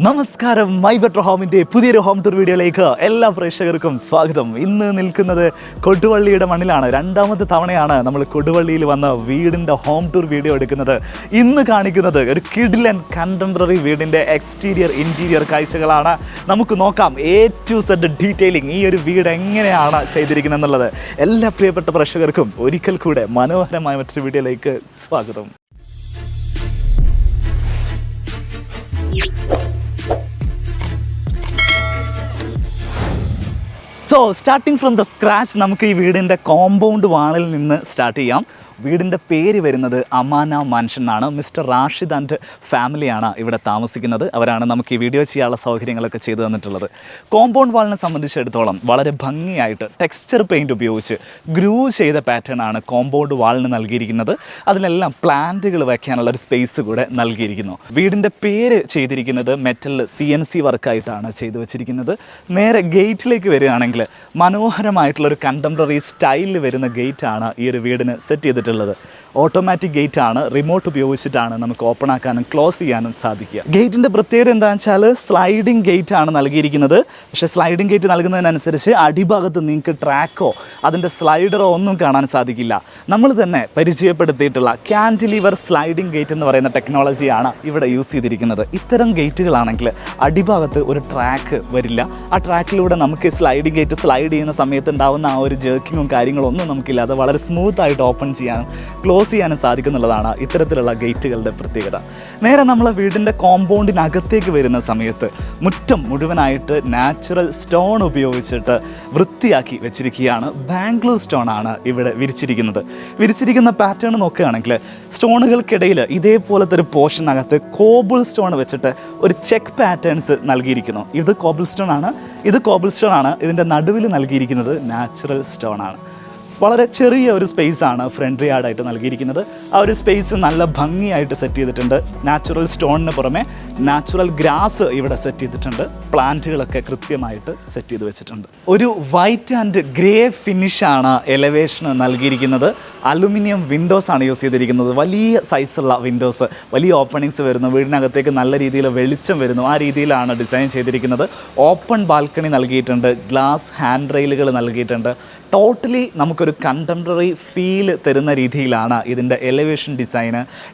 നമസ്കാരം, my better ഹോമിൻ്റെ പുതിയൊരു home tour വീഡിയോയിലേക്ക് എല്ലാ പ്രേക്ഷകർക്കും സ്വാഗതം. ഇന്ന് നിൽക്കുന്നത് കൊടുവള്ളിയുടെ മണ്ണിലാണ്. രണ്ടാമത്തെ തവണയാണ് നമ്മൾ കൊടുവള്ളിയിൽ വന്ന വീടിൻ്റെ ഹോം ടൂർ വീഡിയോ എടുക്കുന്നത്. ഇന്ന് കാണിക്കുന്നത് ഒരു കിഡിലൻ കണ്ടംപററി വീടിൻ്റെ എക്സ്റ്റീരിയർ ഇൻറ്റീരിയർ കാഴ്ചകളാണ്. നമുക്ക് നോക്കാം A to Z ഡീറ്റെയിലിംഗ് ഈ ഒരു വീട് എങ്ങനെയാണ് ചെയ്തിരിക്കുന്നത് എന്നുള്ളത്. എല്ലാ പ്രിയപ്പെട്ട പ്രേക്ഷകർക്കും ഒരിക്കൽ കൂടെ മനോഹരമായ മറ്റൊരു വീഡിയോയിലേക്ക് സ്വാഗതം. So starting from the scratch നമുക്ക് ഈ വീടിൻ്റെ കോമ്പൗണ്ട് വാളിൽ നിന്ന് സ്റ്റാർട്ട് ചെയ്യാം. വീടിൻ്റെ പേര് വരുന്നത് അമാന മാൻഷൻ എന്നാണ്. മിസ്റ്റർ റാഷിദ് ആൻഡ് ഫാമിലിയാണ് ഇവിടെ താമസിക്കുന്നത്. അവരാണ് നമുക്ക് ഈ വീഡിയോ ചെയ്യാനുള്ള സൗകര്യങ്ങളൊക്കെ ചെയ്തു തന്നിട്ടുള്ളത്. കോമ്പൗണ്ട് വാളിനെ സംബന്ധിച്ചിടത്തോളം വളരെ ഭംഗിയായിട്ട് ടെക്സ്ചർ പെയിൻറ്റ് ഉപയോഗിച്ച് ഗ്രൂ ചെയ്ത പാറ്റേൺ ആണ് കോമ്പൗണ്ട് വാളിന് നൽകിയിരിക്കുന്നത്. അതിലെല്ലാം പ്ലാന്റുകൾ വയ്ക്കാനുള്ള ഒരു സ്പേസ് കൂടെ നൽകിയിരിക്കുന്നു. വീടിൻ്റെ പേര് ചെയ്തിരിക്കുന്നത് മെറ്റൽ CNC വർക്കായിട്ടാണ് ചെയ്തു വെച്ചിരിക്കുന്നത്. നേരെ ഗേറ്റിലേക്ക് വരികയാണെങ്കിൽ മനോഹരമായിട്ടുള്ളൊരു കണ്ടംപററി സ്റ്റൈലിൽ വരുന്ന ഗേറ്റാണ് ഈ ഒരു വീടിന് സെറ്റ് ചെയ്തിട്ടുള്ളത്. ഓട്ടോമാറ്റിക് ഗേറ്റ് ആണ്. റിമോട്ട് ഉപയോഗിച്ചിട്ടാണ് നമുക്ക് ഓപ്പൺ ആക്കാനും ക്ലോസ് ചെയ്യാനും സാധിക്കുക. ഗേറ്റിൻ്റെ പ്രത്യേകത എന്താണെന്ന് വെച്ചാൽ സ്ലൈഡിംഗ് ഗേറ്റ് ആണ് നൽകിയിരിക്കുന്നത്. പക്ഷേ സ്ലൈഡിംഗ് ഗേറ്റ് നൽകുന്നതിനനുസരിച്ച് അടിഭാഗത്ത് നിങ്ങൾക്ക് ട്രാക്കോ അതിൻ്റെ സ്ലൈഡറോ ഒന്നും കാണാൻ സാധിക്കില്ല. നമ്മൾ തന്നെ പരിചയപ്പെടുത്തിയിട്ടുള്ള ക്യാൻറ്റിലിവർ സ്ലൈഡിംഗ് ഗേറ്റ് എന്ന് പറയുന്ന ടെക്നോളജിയാണ് ഇവിടെ യൂസ് ചെയ്തിരിക്കുന്നത്. ഇത്തരം ഗേറ്റുകളാണെങ്കിൽ അടിഭാഗത്ത് ഒരു ട്രാക്ക് വരില്ല. ആ ട്രാക്കിലൂടെ നമുക്ക് സ്ലൈഡിംഗ് ഗേറ്റ് സ്ലൈഡ് ചെയ്യുന്ന സമയത്ത് ഉണ്ടാകുന്ന ആ ഒരു ജേർക്കിങ്ങും കാര്യങ്ങളും ഒന്നും നമുക്കില്ലാതെ വളരെ സ്മൂത്തായിട്ട് ഓപ്പൺ ചെയ്യാനും ക്ലോസ് ചെയ്യാനും സാധിക്കുന്നുള്ളതാണ് ഇത്തരത്തിലുള്ള ഗേറ്റുകളുടെ പ്രത്യേകത. നേരെ നമ്മൾ വീടിൻ്റെ കോമ്പൗണ്ടിനകത്തേക്ക് വരുന്ന സമയത്ത് മുറ്റം മുഴുവനായിട്ട് നാച്ചുറൽ സ്റ്റോൺ ഉപയോഗിച്ചിട്ട് വൃത്തിയാക്കി വെച്ചിരിക്കുകയാണ്. ബാംഗ്ലൂർ സ്റ്റോൺ ആണ് ഇവിടെ വിരിച്ചിരിക്കുന്ന പാറ്റേൺ നോക്കുകയാണെങ്കിൽ സ്റ്റോണുകൾക്കിടയിൽ ഇതേപോലത്തെ ഒരു പോർഷനകത്ത് കോബിൾ സ്റ്റോൺ വെച്ചിട്ട് ഒരു ചെക്ക് പാറ്റേൺസ് നൽകിയിരിക്കുന്നു. ഇത് കോബിൾ സ്റ്റോൺ ആണ്. ഇതിൻ്റെ നടുവിൽ നൽകിയിരിക്കുന്നത് നാച്ചുറൽ സ്റ്റോൺ ആണ്. വളരെ ചെറിയ ഒരു സ്പേസാണ് ഫ്രണ്ട് യാർഡായിട്ട് നൽകിയിരിക്കുന്നത്. ആ ഒരു സ്പേസ് നല്ല ഭംഗിയായിട്ട് സെറ്റ് ചെയ്തിട്ടുണ്ട്. നാച്ചുറൽ സ്റ്റോണിന് പുറമെ നാച്ചുറൽ ഗ്രാസ് ഇവിടെ സെറ്റ് ചെയ്തിട്ടുണ്ട്. പ്ലാന്റുകളൊക്കെ കൃത്യമായിട്ട് സെറ്റ് ചെയ്ത് വെച്ചിട്ടുണ്ട്. ഒരു വൈറ്റ് ആൻഡ് ഗ്രേ ഫിനിഷാണ് എലവേഷന് നൽകിയിരിക്കുന്നത്. അലുമിനിയം വിൻഡോസ് ആണ് യൂസ് ചെയ്തിരിക്കുന്നത്. വലിയ സൈസുള്ള വിൻഡോസ്, വലിയ ഓപ്പണിങ്സ് വരുന്നു. വീടിനകത്തേക്ക് നല്ല രീതിയിൽ വെളിച്ചം വരുന്നു. ആ രീതിയിലാണ് ഡിസൈൻ ചെയ്തിരിക്കുന്നത്. ഓപ്പൺ ബാൽക്കണി നൽകിയിട്ടുണ്ട്. ഗ്ലാസ് ഹാൻഡ് റെയിലുകൾ നൽകിയിട്ടുണ്ട്. ടോട്ടലി നമുക്കൊരു കണ്ടംപററി ഫീൽ തരുന്ന രീതിയിലാണ് ഇതിൻ്റെ എലിവേഷൻ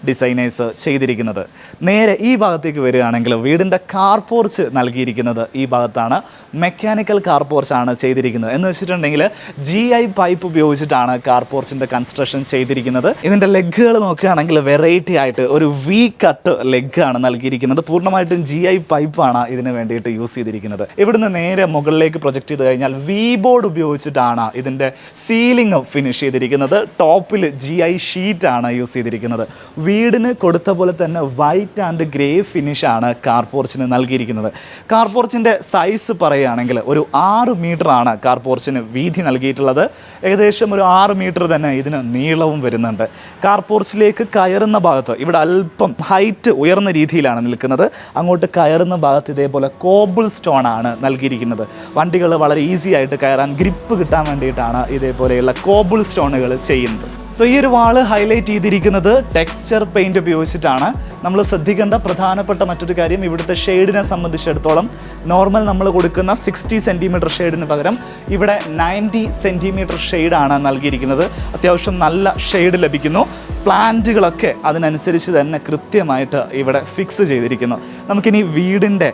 ഡിസൈനേഴ്സ് ചെയ്തിരിക്കുന്നത്. നേരെ ഈ ഭാഗത്തേക്ക് വരികയാണെങ്കിൽ വീടിൻ്റെ കാർ പോർച്ച് നൽകിയിരിക്കുന്നത് ഈ ഭാഗത്താണ്. മെക്കാനിക്കൽ കാർ പോർച്ചാണ് ചെയ്തിരിക്കുന്നത്. എന്ന് വെച്ചിട്ടുണ്ടെങ്കിൽ GI പൈപ്പ് ഉപയോഗിച്ചിട്ടാണ് കാർ പോർച്ചിൻ്റെ കൺസ്ട്രക്ഷൻ ചെയ്തിരിക്കുന്നത്. ഇതിൻ്റെ ലെഗുകൾ നോക്കുകയാണെങ്കിൽ വെറൈറ്റി ആയിട്ട് ഒരു V കട്ട് ലെഗാണ് നൽകിയിരിക്കുന്നത്. പൂർണ്ണമായിട്ടും GI പൈപ്പാണ് ഇതിന് വേണ്ടിയിട്ട് യൂസ് ചെയ്തിരിക്കുന്നത്. ഇവിടുന്ന് നേരെ മുകളിലേക്ക് പ്രൊജക്റ്റ് ചെയ്ത് കഴിഞ്ഞാൽ V ബോർഡ് ഉപയോഗിച്ചിട്ടാണ് ഇതിൻ്റെ സീലിംഗ് ഫിനിഷ് ചെയ്തിരിക്കുന്നത്. ടോപ്പിൽ GI ഷീറ്റാണ് യൂസ് ചെയ്തിരിക്കുന്നത്. വീടിന് കൊടുത്ത പോലെ തന്നെ വൈറ്റ് ആൻഡ് ഗ്രേ ഫിനിഷാണ് കാർ പോർച്ചിന് നൽകിയിരിക്കുന്നത്. കാർ പോർച്ചിൻ്റെ സൈസ് പറയുകയാണെങ്കിൽ ഒരു 6 മീറ്ററാണ് കാർ പോർച്ചിന് വീതി നൽകിയിട്ടുള്ളത്. ഏകദേശം ഒരു 6 മീറ്റർ തന്നെ ഇതിന് നീളവും വരുന്നുണ്ട്. കാർ പോർച്ചിലേക്ക് കയറുന്ന ഭാഗത്ത് ഇവിടെ അല്പം ഹൈറ്റ് ഉയർന്ന രീതിയിലാണ് നിൽക്കുന്നത്. അങ്ങോട്ട് കയറുന്ന ഭാഗത്ത് ഇതേപോലെ കോബിൾ സ്റ്റോൺ ആണ് നൽകിയിരിക്കുന്നത്. വണ്ടികൾ വളരെ ഈസി ആയിട്ട് കയറാൻ ഗ്രിപ്പ് കിട്ടാൻ വേണ്ടിയിട്ടാണ് ഇതേപോലെയുള്ള കോബിൾ സ്റ്റോണുകൾ ചെയ്യുന്നത്. സോ ഈ ഒരു വാള് ഹൈലൈറ്റ് ചെയ്തിരിക്കുന്നത് ടെക്സ്ചർ പെയിൻറ് ഉപയോഗിച്ചിട്ടാണ്. നമ്മൾ ശ്രദ്ധിക്കേണ്ട പ്രധാനപ്പെട്ട മറ്റൊരു കാര്യം, ഇവിടുത്തെ ഷെയ്ഡിനെ സംബന്ധിച്ചിടത്തോളം നോർമൽ നമ്മൾ കൊടുക്കുന്ന 60 സെൻറ്റിമീറ്റർ ഷെയ്ഡിന് പകരം ഇവിടെ 90 സെൻറ്റിമീറ്റർ ഷെയ്ഡാണ് നൽകിയിരിക്കുന്നത്. അത്യാവശ്യം നല്ല ഷെയ്ഡ് ലഭിക്കുന്നു. പ്ലാന്റുകളൊക്കെ അതിനനുസരിച്ച് തന്നെ കൃത്യമായിട്ട് ഇവിടെ ഫിക്സ് ചെയ്തിരിക്കുന്നു. നമുക്കിനി വീടിൻ്റെ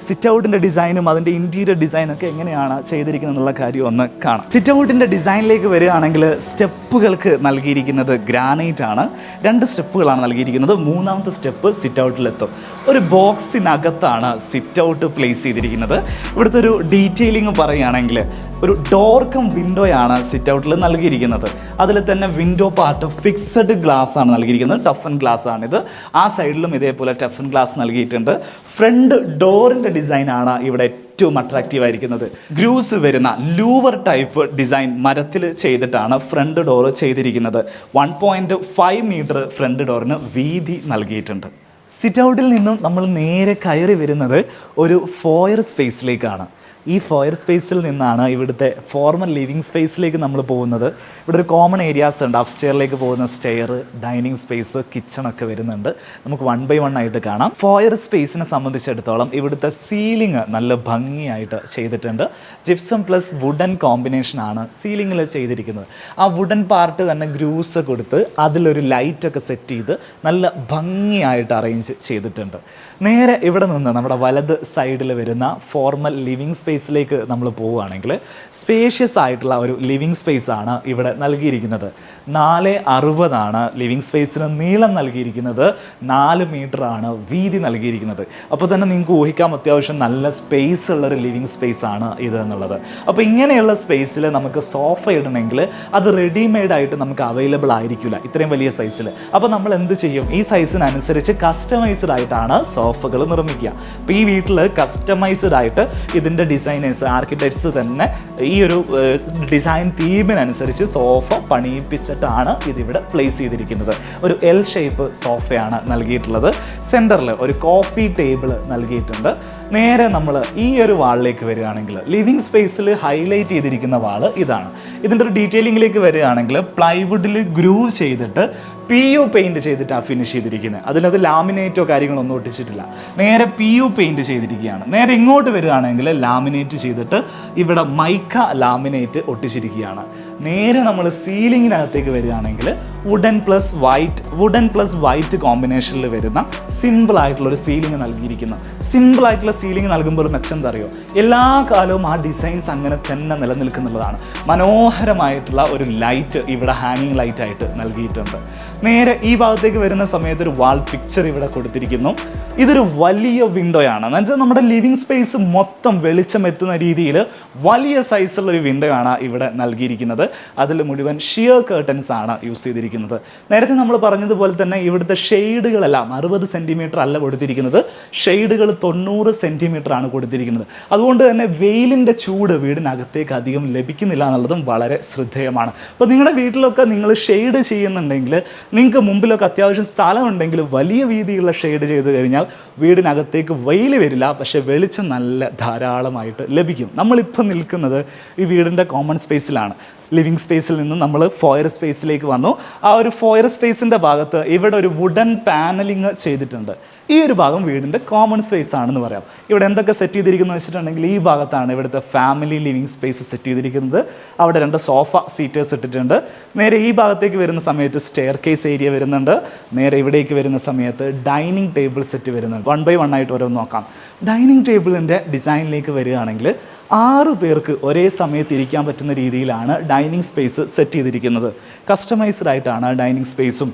സിറ്റ് ഔട്ടിൻ്റെ ഡിസൈനും അതിൻ്റെ ഇൻറ്റീരിയർ ഡിസൈനൊക്കെ എങ്ങനെയാണ് ചെയ്തിരിക്കുന്നത് എന്നുള്ള കാര്യം ഒന്ന് കാണാം. സിറ്റ് ഔട്ടിൻ്റെ ഡിസൈനിലേക്ക് വരികയാണെങ്കിൽ സ്റ്റെപ്പുകൾക്ക് നൽകിയിരിക്കുന്നത് ഗ്രാനൈറ്റ് ആണ്. 2 സ്റ്റെപ്പുകളാണ് നൽകിയിരിക്കുന്നത്. 3ാമത്തെ സ്റ്റെപ്പ് സിറ്റ് ഔട്ടിലെത്തും. ഒരു ബോക്സിനകത്താണ് സിറ്റ് ഔട്ട് പ്ലേസ് ചെയ്തിരിക്കുന്നത്. ഇവിടുത്തെ ഒരു ഡീറ്റെയിലിംഗ് പറയുകയാണെങ്കിൽ ഒരു ഡോർ കം വിൻഡോയാണ് സിറ്റ് ഔട്ടിൽ നൽകിയിരിക്കുന്നത്. അതിൽ തന്നെ വിൻഡോ പാർട്ട് ഫിക്സഡ് ഗ്ലാസ് ആണ് നൽകിയിരിക്കുന്നത്. ടഫൻ ഗ്ലാസ് ആണിത്. ആ സൈഡിലും ഇതേപോലെ ടഫൻ ഗ്ലാസ് നൽകിയിട്ടുണ്ട്. ഫ്രണ്ട് ഡോറിൻ്റെ ഡിസൈനാണ് ഇവിടെ ഏറ്റവും അട്രാക്റ്റീവ് ആയിരിക്കുന്നത്. ഗ്രൂസ് വരുന്ന ലൂവർ ടൈപ്പ് ഡിസൈൻ മരത്തിൽ ചെയ്തിട്ടാണ് ഫ്രണ്ട് ഡോർ ചെയ്തിരിക്കുന്നത്. 1.5 മീറ്റർ ഫ്രണ്ട് ഡോറിന് വീതി നൽകിയിട്ടുണ്ട്. സിറ്റ് ഔട്ടിൽ നിന്നും നമ്മൾ നേരെ കയറി വരുന്നത് ഒരു ഫോയർ സ്പേസിലേക്കാണ്. ഈ ഫോയർ സ്പേസിൽ നിന്നാണ് ഇവിടുത്തെ ഫോർമൽ ലിവിങ് സ്പേസിലേക്ക് നമ്മൾ പോകുന്നത്. ഇവിടെ ഒരു കോമൺ ഏരിയാസ് ഉണ്ട്. അപ്സ്റ്റെയറിലേക്ക് പോകുന്ന സ്റ്റെയർ, ഡൈനിങ് സ്പേസ്, കിച്ചണൊക്കെ വരുന്നുണ്ട്. നമുക്ക് 1 by 1 ആയിട്ട് കാണാം. ഫോയർ സ്പേസിനെ സംബന്ധിച്ചിടത്തോളം ഇവിടുത്തെ സീലിംഗ് നല്ല ഭംഗിയായിട്ട് ചെയ്തിട്ടുണ്ട്. ജിപ്സം പ്ലസ് വുഡൻ കോമ്പിനേഷനാണ് സീലിങ്ങിൽ ചെയ്തിരിക്കുന്നത്. ആ വുഡൻ പാർട്ട് തന്നെ ഗ്രൂസ് കൊടുത്ത് അതിലൊരു ലൈറ്റൊക്കെ സെറ്റ് ചെയ്ത് നല്ല ഭംഗിയായിട്ട് അറേഞ്ച് ചെയ്തിട്ടുണ്ട്. നേരെ ഇവിടെ നിന്ന് നമ്മുടെ വലത് സൈഡിൽ വരുന്ന ഫോർമൽ ലിവിങ് സ്പേസിലേക്ക് നമ്മൾ പോവുകയാണെങ്കിൽ സ്പേഷ്യസ് ആയിട്ടുള്ള ഒരു ലിവിങ് സ്പേസ് ആണ് ഇവിടെ നൽകിയിരിക്കുന്നത്. 4.60 ലിവിങ് സ്പേസിന് നീളം നൽകിയിരിക്കുന്നത്. 4 മീറ്ററാണ് വീതി നൽകിയിരിക്കുന്നത്. അപ്പോൾ തന്നെ നിങ്ങൾക്ക് ഊഹിക്കാം അത്യാവശ്യം നല്ല സ്പേസ് ഉള്ളൊരു ലിവിങ് സ്പേസ് ആണ് ഇത് എന്നുള്ളത്. അപ്പോൾ ഇങ്ങനെയുള്ള സ്പേസിൽ നമുക്ക് സോഫ ഇടണമെങ്കിൽ അത് റെഡിമെയ്ഡായിട്ട് നമുക്ക് അവൈലബിൾ ആയിരിക്കില്ല ഇത്രയും വലിയ സൈസിൽ. അപ്പോൾ നമ്മൾ എന്ത് ചെയ്യും? ഈ സൈസിനനുസരിച്ച് കസ്റ്റമൈസ്ഡ് ആയിട്ടാണ് സോഫകൾ നിർമ്മിക്കുക. അപ്പോൾ ഈ വീട്ടിൽ കസ്റ്റമൈസ്ഡ് ആയിട്ട് ഇതിൻ്റെ ഡിസൈനേഴ്സ്, ആർക്കിടെക്ട്സ് തന്നെ ഈ ഒരു ഡിസൈൻ തീമിനനുസരിച്ച് സോഫ പണിയിപ്പിച്ചിട്ടാണ് ഇതിവിടെ പ്ലേസ് ചെയ്തിരിക്കുന്നത്. ഒരു എൽ ഷേപ്പ് സോഫയാണ് നൽകിയിട്ടുള്ളത്. സെൻറ്ററിൽ ഒരു കോഫി ടേബിൾ നൽകിയിട്ടുണ്ട്. നേരെ നമ്മൾ ഈ ഒരു വാളിലേക്ക് വരികയാണെങ്കിൽ ലിവിങ് സ്പേസിൽ ഹൈലൈറ്റ് ചെയ്തിരിക്കുന്ന വാള് ഇതാണ്. ഇതിൻ്റെ ഒരു ഡീറ്റെയിലിങ്ങിലേക്ക് വരികയാണെങ്കിൽ പ്ലൈവുഡിൽ ഗ്രൂവ് ചെയ്തിട്ട് PU പെയിൻറ്റ് ചെയ്തിട്ടാണ് ഫിനിഷ് ചെയ്തിരിക്കുന്നത്. അതിനകത്ത് ലാമിനേറ്റോ കാര്യങ്ങളൊന്നും ഒട്ടിച്ചിട്ടില്ല. നേരെ PU പെയിൻറ്റ് ചെയ്തിരിക്കുകയാണ്. നേരെ ഇങ്ങോട്ട് വരികയാണെങ്കിൽ ലാമിനേറ്റ് ചെയ്തിട്ട് ഇവിടെ മൈക്ക ലാമിനേറ്റ് ഒട്ടിച്ചിരിക്കുകയാണ്. നേരെ നമ്മൾ സീലിങ്ങിനകത്തേക്ക് വരികയാണെങ്കിൽ വുഡൻ പ്ലസ് വൈറ്റ് കോമ്പിനേഷനിൽ വരുന്ന സിമ്പിൾ ആയിട്ടുള്ളൊരു സീലിംഗ് നൽകിയിരിക്കുന്നു. സിമ്പിൾ ആയിട്ടുള്ള സീലിംഗ് നൽകുമ്പോൾ മെച്ചം എന്താ അറിയോ? എല്ലാ കാലവും ആ ഡിസൈൻസ് അങ്ങനെ തന്നെ നിലനിൽക്കുന്നുള്ളതാണ്. മനോഹരമായിട്ടുള്ള ഒരു ലൈറ്റ് ഇവിടെ ഹാങ്ങിങ് ലൈറ്റായിട്ട് നൽകിയിട്ടുണ്ട്. നേരെ ഈ ഭാഗത്തേക്ക് വരുന്ന സമയത്ത് ഒരു വാൾ പിക്ചർ ഇവിടെ കൊടുത്തിരിക്കുന്നു. ഇതൊരു വലിയ വിൻഡോയാണ്. എന്ന് വെച്ചാൽ നമ്മുടെ ലിവിങ് സ്പേസ് മൊത്തം വെളിച്ചം എത്തുന്ന രീതിയിൽ വലിയ സൈസുള്ളൊരു വിൻഡോ ആണ് ഇവിടെ നൽകിയിരിക്കുന്നത്. അതിൽ മുഴുവൻ ഷിയർ കേർട്ടൻസ് ആണ് യൂസ് ചെയ്തിരിക്കുന്നത്. നേരത്തെ നമ്മൾ പറഞ്ഞതുപോലെ തന്നെ ഇവിടുത്തെ ഷെയ്ഡുകളെല്ലാം 60 സെൻറ്റിമീറ്റർ അല്ല കൊടുത്തിരിക്കുന്നത്, ഷെയ്ഡുകൾ 90 സെൻറ്റിമീറ്റർ ആണ് കൊടുത്തിരിക്കുന്നത്. അതുകൊണ്ട് തന്നെ വെയിലിൻ്റെ ചൂട് വീടിനകത്തേക്ക് അധികം ലഭിക്കുന്നില്ല എന്നുള്ളതും വളരെ ശ്രദ്ധേയമാണ്. അപ്പോൾ നിങ്ങളുടെ വീട്ടിലൊക്കെ നിങ്ങൾ ഷെയ്ഡ് ചെയ്യുന്നുണ്ടെങ്കിൽ, നിങ്ങൾക്ക് മുമ്പിലൊക്കെ അത്യാവശ്യം സ്ഥലമുണ്ടെങ്കിൽ വലിയ വീതിയുള്ള ഷെയ്ഡ് ചെയ്ത് കഴിഞ്ഞാൽ വീടിനകത്തേക്ക് വെയിൽ വരില്ല, പക്ഷേ വെളിച്ചം നല്ല ധാരാളമായിട്ട് ലഭിക്കും. നമ്മളിപ്പോൾ നിൽക്കുന്നത് ഈ വീടിൻ്റെ കോമൺ സ്പേസിലാണ്. ലിവിങ് സ്പേസിൽ നിന്ന് നമ്മൾ ഫോയർ സ്പേസിലേക്ക് വന്നു. ആ ഒരു ഫോയർ സ്പേസിൻ്റെ ഭാഗത്ത് ഇവിടെ ഒരു വുഡൻ പാനലിങ് ചെയ്തിട്ടുണ്ട്. ഈ ഒരു ഭാഗം വീടിൻ്റെ കോമൺ സ്പേസ് ആണെന്ന് പറയാം. ഇവിടെ എന്തൊക്കെ സെറ്റ് ചെയ്തിരിക്കുന്നത് വെച്ചിട്ടുണ്ടെങ്കിൽ ഈ ഭാഗത്താണ് ഇവിടുത്തെ ഫാമിലി ലിവിങ് സ്പേസ് സെറ്റ് ചെയ്തിരിക്കുന്നത്. അവിടെ 2 സോഫ സീറ്റേഴ്സ് ഇട്ടിട്ടുണ്ട്. നേരെ ഈ ഭാഗത്തേക്ക് വരുന്ന സമയത്ത് സ്റ്റെയർ കേസ് ഏരിയ വരുന്നുണ്ട്. നേരെ ഇവിടേക്ക് വരുന്ന സമയത്ത് ഡൈനിങ് ടേബിൾ സെറ്റ് വരുന്നുണ്ട്. 1 by 1 ആയിട്ട് ഓരോന്ന് നോക്കാം. ഡൈനിങ് ടേബിളിൻ്റെ ഡിസൈനിലേക്ക് വരികയാണെങ്കിൽ 6 പേർക്ക് ഒരേ സമയത്ത് ഇരിക്കാൻ പറ്റുന്ന രീതിയിലാണ് ഡൈനിങ് സ്പേസ് സെറ്റ് ചെയ്തിരിക്കുന്നത്. കസ്റ്റമൈസ്ഡ് ആയിട്ടാണ് ഡൈനിങ് സ്പേസും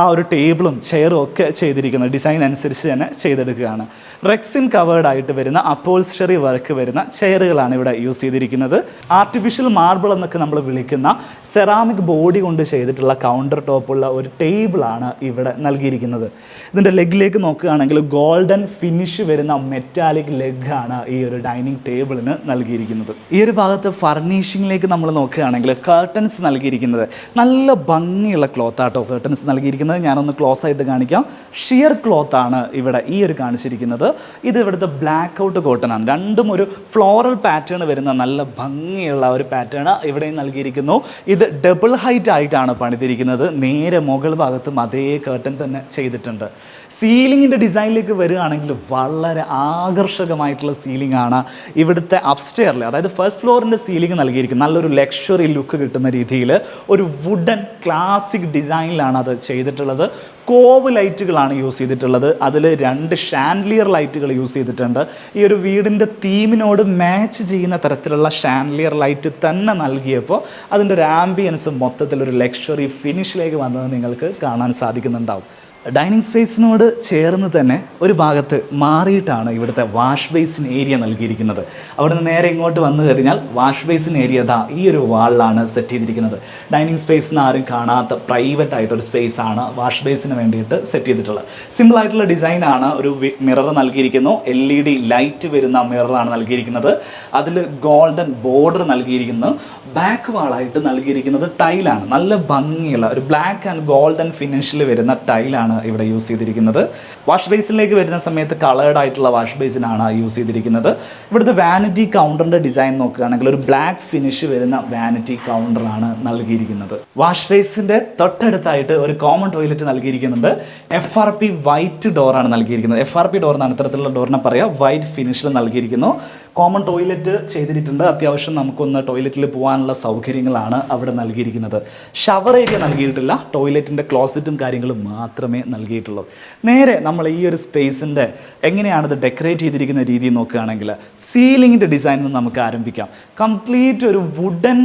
ആ ഒരു ടേബിളും ചെയറും ഒക്കെ ചെയ്തിരിക്കുന്നത്. ഡിസൈൻ അനുസരിച്ച് തന്നെ ചെയ്തെടുക്കുകയാണ്. റെക്സിൻ കവേർഡ് ആയിട്ട് വരുന്ന അപ്പോൾസ്റ്ററി വർക്ക് വരുന്ന ചെയറുകളാണ് ഇവിടെ യൂസ് ചെയ്തിരിക്കുന്നത്. ആർട്ടിഫിഷ്യൽ മാർബിൾ എന്നൊക്കെ നമ്മൾ വിളിക്കുന്ന സെറാമിക് ബോഡി കൊണ്ട് ചെയ്തിട്ടുള്ള കൗണ്ടർ ടോപ്പുള്ള ഒരു ടേബിളാണ് ഇവിടെ നൽകിയിരിക്കുന്നത്. ഇതിൻ്റെ ലെഗിലേക്ക് നോക്കുകയാണെങ്കിൽ ഗോൾഡൻ ഫിനിഷ് വരുന്ന മെറ്റാലിക് ലെഗാണ് ഈ ഒരു ഡൈനിങ് ടേബിളിന് നൽകിയിരിക്കുന്നത്. ഈ ഒരു ഭാഗത്ത് ഫർണിഷിങ്ങിലേക്ക് നമ്മൾ നോക്കുകയാണെങ്കിൽ കർട്ടൻസ് നൽകിയിരിക്കുന്നത് നല്ല ഭംഗിയുള്ള ക്ലോത്താട്ടോ കർട്ടൻസ് നൽകിയിരിക്കുന്നത്. ഞാനൊന്ന് ക്ലോസ് ആയിട്ട് കാണിക്കാം. ഷിയർ ക്ലോത്ത് ആണ് ഇവിടെ ഈ ഒരു കാണിച്ചിരിക്കുന്നത്. ഇത് ഇവിടുത്തെ ബ്ലാക്ക് ഔട്ട് കോട്ടൺ ആണ്. രണ്ടും ഒരു ഫ്ലോറൽ പാറ്റേൺ വരുന്ന നല്ല ഭംഗിയുള്ള ഒരു പാറ്റേൺ ഇവിടെയും നൽകിയിരിക്കുന്നു. ഇത് ഡബിൾ ഹൈറ്റ് ആയിട്ടാണ് പണിതിരിക്കുന്നത്. നേരെ മുകൾ ഭാഗത്തും അതേ കർട്ടൻ തന്നെ ചെയ്തിട്ടുണ്ട്. സീലിങ്ങിൻ്റെ ഡിസൈനിലേക്ക് വരികയാണെങ്കിൽ വളരെ ആകർഷകമായിട്ടുള്ള സീലിംഗ് ആണ് ഇവിടുത്തെ അപ്സ്റ്റെയറിൽ, അതായത് ഫസ്റ്റ് ഫ്ലോറിൻ്റെ സീലിംഗ് നൽകിയിരിക്കുന്നത്. നല്ലൊരു ലക്ഷറി ലുക്ക് കിട്ടുന്ന രീതിയിൽ ഒരു വുഡൻ ക്ലാസിക് ഡിസൈനിലാണ് അത് ചെയ്തിട്ടുള്ളത്. കോവ് ലൈറ്റുകളാണ് യൂസ് ചെയ്തിട്ടുള്ളത്. അതിൽ 2 ഷാൻഡ്ലിയർ ലൈറ്റുകൾ യൂസ് ചെയ്തിട്ടുണ്ട്. ഈ ഒരു വീടിൻ്റെ തീമിനോട് മാച്ച് ചെയ്യുന്ന തരത്തിലുള്ള ഷാൻഡ്ലിയർ ലൈറ്റ് തന്നെ നൽകിയപ്പോൾ അതിൻ്റെ ഒരു ആംബിയൻസ് മൊത്തത്തിലൊരു ലക്ഷറി ഫിനിഷിലേക്ക് വന്നത് നിങ്ങൾക്ക് കാണാൻ സാധിക്കുന്നുണ്ടാവും. ഡൈനിങ് സ്പേസിനോട് ചേർന്ന് തന്നെ ഒരു ഭാഗത്ത് മാറിയിട്ടാണ് ഇവിടുത്തെ വാഷ് ബേസിൻ ഏരിയ നൽകിയിരിക്കുന്നത്. അവിടെ നിന്ന് നേരെ ഇങ്ങോട്ട് വന്നു കഴിഞ്ഞാൽ വാഷ് ബേസിൻ ഏരിയ ഈ ഒരു വാളിലാണ് സെറ്റ് ചെയ്തിരിക്കുന്നത്. ഡൈനിങ് സ്പേസിന് ആരും കാണാത്ത പ്രൈവറ്റ് ആയിട്ടൊരു സ്പേസാണ് വാഷ് ബേസിന് വേണ്ടിയിട്ട് സെറ്റ് ചെയ്തിട്ടുള്ളത്. സിമ്പിൾ ആയിട്ടുള്ള ഡിസൈനാണ്. ഒരു മിറർ നൽകിയിരിക്കുന്നു. LED ലൈറ്റ് വരുന്ന മിററാണ് നൽകിയിരിക്കുന്നത്. അതിൽ ഗോൾഡൻ ബോർഡർ നൽകിയിരിക്കുന്നു. ബാക്ക് വാളായിട്ട് നൽകിയിരിക്കുന്നത് ടൈലാണ്. നല്ല ഭംഗിയുള്ള ഒരു ബ്ലാക്ക് ആൻഡ് ഗോൾഡൻ ഫിനിഷിൽ വരുന്ന ടൈലാണ് ആണ് ഇവിടെ യൂസ് ചെയ്തിരിക്കുന്നത്. വാഷ് ബേസിനിലേക്ക് വരുന്ന സമയത്ത് കളേർഡ് ആയിട്ടുള്ള വാഷ് ബേസിനാണ് യൂസ് ചെയ്തിരിക്കുന്നത്. ഇവിടുത്തെ വാനിറ്റി കൗണ്ടറിൻ്റെ ഡിസൈൻ നോക്കുകയാണെങ്കിൽ ഒരു ബ്ലാക്ക് ഫിനിഷ് വരുന്ന വാനിറ്റി കൗണ്ടറാണ് നൽകിയിരിക്കുന്നത്. വാഷ് ബേസിൻ്റെ തൊട്ടടുത്തായിട്ട് ഒരു കോമൺ ടോയ്ലറ്റ് നൽകിയിരിക്കുന്നുണ്ട്. FRP വൈറ്റ് ഡോറാണ് നൽകിയിരിക്കുന്നത്. FRP ഡോർ എന്നാണ് ഇത്തരത്തിലുള്ള ഡോറിനെ പറയാം. വൈറ്റ് ഫിനിഷിൽ നൽകിയിരിക്കുന്നു. കോമൺ ടോയ്ലറ്റ് ചെയ്തിട്ടുണ്ട്. അത്യാവശ്യം നമുക്കൊന്ന് ടോയ്ലറ്റിൽ പോകാനുള്ള സൗകര്യങ്ങളാണ് അവിടെ നൽകിയിരിക്കുന്നത്. ഷവർ ഏരിയ നൽകിയിട്ടില്ല. ടോയ്ലറ്റിൻ്റെ ക്ലോസറ്റും കാര്യങ്ങളും മാത്രമേ നൽകിയിട്ടുള്ളൂ. നേരെ നമ്മൾ ഈ ഒരു സ്പേസിൻ്റെ എങ്ങനെയാണിത് ഡെക്കറേറ്റ് ചെയ്തിരിക്കുന്ന രീതി നോക്കുകയാണെങ്കിൽ സീലിങ്ങിൻ്റെ ഡിസൈനിൽ നമുക്ക് ആരംഭിക്കാം. കംപ്ലീറ്റ് ഒരു വുഡൻ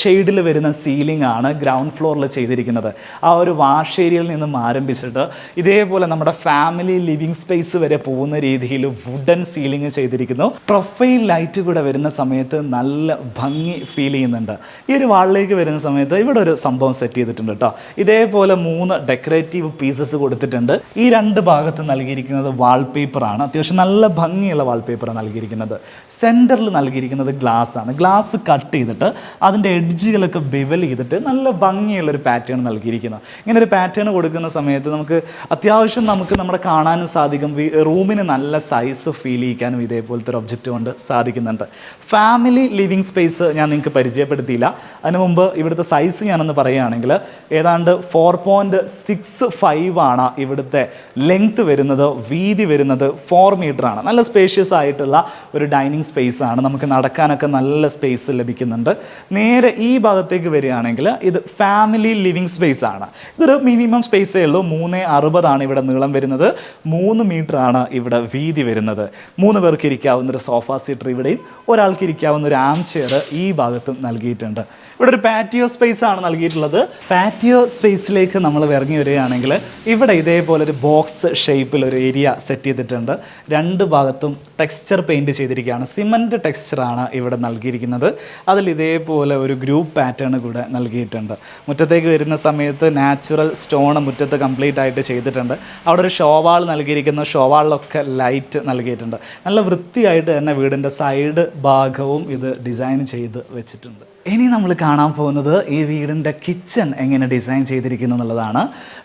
ഷെയ്ഡിൽ വരുന്ന സീലിംഗ് ആണ് ഗ്രൗണ്ട് ഫ്ലോറിൽ ചെയ്തിരിക്കുന്നത്. ആ ഒരു വാഷ് ഏരിയയിൽ നിന്നും ആരംഭിച്ചിട്ട് ഇതേപോലെ നമ്മുടെ ഫാമിലി ലിവിങ് സ്പേസ് വരെ പോകുന്ന രീതിയിൽ വുഡൻ സീലിംഗ് ചെയ്തിരിക്കുന്നു. പ്രൊഫൈൽ ലൈറ്റ് കൂടെ വരുന്ന സമയത്ത് നല്ല ഭംഗി ഫീൽ ചെയ്യുന്നുണ്ട്. ഈ ഒരു വാളിലേക്ക് വരുന്ന സമയത്ത് ഇവിടെ ഒരു സംഭവം സെറ്റ് ചെയ്തിട്ടുണ്ട് കേട്ടോ. ഇതേപോലെ 3 ഡെക്കറേറ്റീവ് പീസസ് കൊടുത്തിട്ടുണ്ട്. ഈ 2 ഭാഗത്ത് നൽകിയിരിക്കുന്നത് വാൾപേപ്പറാണ്. അത്യാവശ്യം നല്ല ഭംഗിയുള്ള വാൾപേപ്പറാണ് നൽകിയിരിക്കുന്നത്. സെൻറ്ററിൽ നൽകിയിരിക്കുന്നത് ഗ്ലാസ് ആണ്. ഗ്ലാസ് കട്ട് ചെയ്തിട്ട് അതിൻ്റെ എഡ്ജുകളൊക്കെ ബെവൽ ചെയ്തിട്ട് നല്ല ഭംഗിയുള്ളൊരു പാറ്റേൺ നൽകിയിരിക്കുന്നത്. ഇങ്ങനെ ഒരു പാറ്റേൺ കൊടുക്കുന്ന സമയത്ത് നമുക്ക് അത്യാവശ്യം നമ്മുടെ കാണാനും സാധിക്കും. റൂമിന് നല്ല സൈസ് ഫീൽ ചെയ്യിക്കാനും ഇതേപോലത്തെ ഒരു ഒബ്ജക്റ്റ് കൊണ്ട് സാധിക്കുന്നുണ്ട്. ഫാമിലി ലിവിങ് സ്പേസ് ഞാൻ നിങ്ങൾക്ക് പരിചയപ്പെടുത്തിയില്ല. അതിനു മുമ്പ് ഇവിടുത്തെ സൈസ് ഞാനൊന്ന് പറയുകയാണെങ്കിൽ ഏതാണ്ട് 4.65 ആണ് ഇവിടുത്തെ ലെങ്ത് വരുന്നത്. വീതി വരുന്നത് 4 മീറ്റർ ആണ്. നല്ല സ്പേഷ്യസ് ആയിട്ടുള്ള ഒരു ഡൈനിങ് സ്പേസ് ആണ്. നമുക്ക് നടക്കാനൊക്കെ നല്ല സ്പേസ് ലഭിക്കുന്നുണ്ട്. നേരെ ഈ ഭാഗത്തേക്ക് വരികയാണെങ്കിൽ ഇത് ഫാമിലി ലിവിങ് സ്പേസ് ആണ്. ഇതൊരു മിനിമം സ്പേസേ ഉള്ളൂ. 3.60 ആണ് ഇവിടെ നീളം വരുന്നത്. 3 മീറ്റർ ആണ് ഇവിടെ വീതി വരുന്നത്. 3 പേർക്ക് ഇരിക്കാവുന്ന ഒരു സോഫ സീറ്റർ ഇവിടെയും ഒരാൾക്ക് ഇരിക്കാവുന്ന ഒരു ആം ചെയർ ഈ ഭാഗത്തും നൽകിയിട്ടുണ്ട്. ഇവിടെ ഒരു പാറ്റിയോ സ്പേസ് ആണ് നൽകിയിട്ടുള്ളത്. പാറ്റിയോ സ്പേസിലേക്ക് നമ്മൾ ഇറങ്ങി വരികയാണെങ്കിൽ ഇവിടെ ഇതേപോലെ ഒരു ബോക്സ് ഷേപ്പിൽ ഒരു ഏരിയ സെറ്റ് ചെയ്തിട്ടുണ്ട്. 2 ഭാഗത്തും ടെക്സ്ചർ പെയിൻറ് ചെയ്തിരിക്കുകയാണ്. സിമൻറ്റ് ടെക്സ്ചറാണ് ഇവിടെ നൽകിയിരിക്കുന്നത്. അതിൽ ഇതേപോലെ ഒരു ഗ്രൂപ്പ് പാറ്റേൺ കൂടെ നൽകിയിട്ടുണ്ട്. മുറ്റത്തേക്ക് വരുന്ന സമയത്ത് നാച്ചുറൽ സ്റ്റോൺ മുറ്റത്ത് കംപ്ലീറ്റ് ആയിട്ട് ചെയ്തിട്ടുണ്ട്. അവിടെ ഒരു ഷോവാൾ നൽകിയിരിക്കുന്നു. ഷോവാളിലൊക്കെ ലൈറ്റ് നൽകിയിട്ടുണ്ട്. നല്ല വൃത്തിയായിട്ട് തന്നെ വീടിൻ്റെ സൈഡ് ഭാഗവും ഇത് ഡിസൈൻ ചെയ്ത് വെച്ചിട്ടുണ്ട്. ഇനി നമ്മൾ കാണാൻ പോകുന്നത് ഈ വീടിൻ്റെ കിച്ചൺ എങ്ങനെ ഡിസൈൻ ചെയ്തിരിക്കുന്നു എന്നുള്ളതാണ്.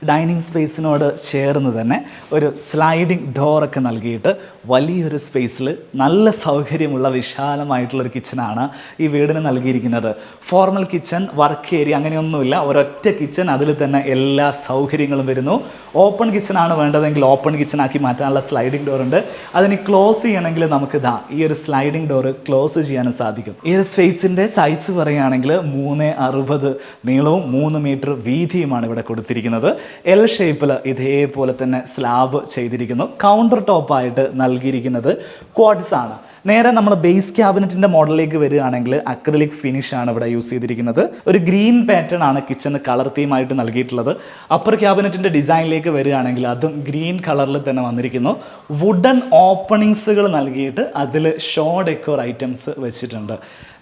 ഡൈനിങ് സ്പേസിനോട് ചേർന്ന് തന്നെ ഒരു സ്ലൈഡിങ് ഡോറൊക്കെ നൽകിയിട്ട് വലിയൊരു സ്പേസിൽ നല്ല സൗകര്യമുള്ള വിശാലമായിട്ടുള്ളൊരു കിച്ചണാണ് ഈ വീടിന് നൽകിയിരിക്കുന്നത്. ഫോർമൽ കിച്ചൺ, വർക്ക് ഏരിയ അങ്ങനെയൊന്നുമില്ല. ഒരൊറ്റ കിച്ചൺ, അതിൽ തന്നെ എല്ലാ സൗകര്യങ്ങളും വരുന്നു. ഓപ്പൺ കിച്ചണാണ് വേണ്ടതെങ്കിൽ ഓപ്പൺ കിച്ചണാക്കി മാറ്റാനുള്ള സ്ലൈഡിങ് ഡോർ ഉണ്ട്. അതിന് ക്ലോസ് ചെയ്യണമെങ്കിൽ നമുക്ക് ഈ ഒരു സ്ലൈഡിങ് ഡോർ ക്ലോസ് ചെയ്യാനും സാധിക്കും. ഈ ഒരു സ്പേസിൻ്റെ സൈസ് പറയുകയാണെങ്കിൽ 3.60 നീളവും 3 മീറ്റർ വീതിയുമാണ് ഇവിടെ കൊടുത്തിരിക്കുന്നത്. എൽ ഷേപ്പിൽ ഇതേപോലെ തന്നെ സ്ലാബ് ചെയ്തിരിക്കുന്നു. കൗണ്ടർ ടോപ്പായിട്ട് നൽകിയിരിക്കുന്നത് ക്വാഡ്സ് ആണ്. നേരെ നമ്മൾ ബേസ് ക്യാബിനറ്റിൻ്റെ മോഡലിലേക്ക് വരികയാണെങ്കിൽ അക്രിലിക് ഫിനിഷ് ആണ് ഇവിടെ യൂസ് ചെയ്തിരിക്കുന്നത്. ഒരു ഗ്രീൻ പാറ്റേൺ ആണ് കിച്ചണ് കളർ തീമായിട്ട് നൽകിയിട്ടുള്ളത്. അപ്പർ ക്യാബിനറ്റിൻ്റെ ഡിസൈനിലേക്ക് വരികയാണെങ്കിൽ അതും ഗ്രീൻ കളറിൽ തന്നെ വന്നിരിക്കുന്നു. വുഡൻ ഓപ്പണിങ്സുകൾ നൽകിയിട്ട് അതിൽ ഷോ ഡെക്കോർ ഐറ്റംസ് വെച്ചിട്ടുണ്ട്.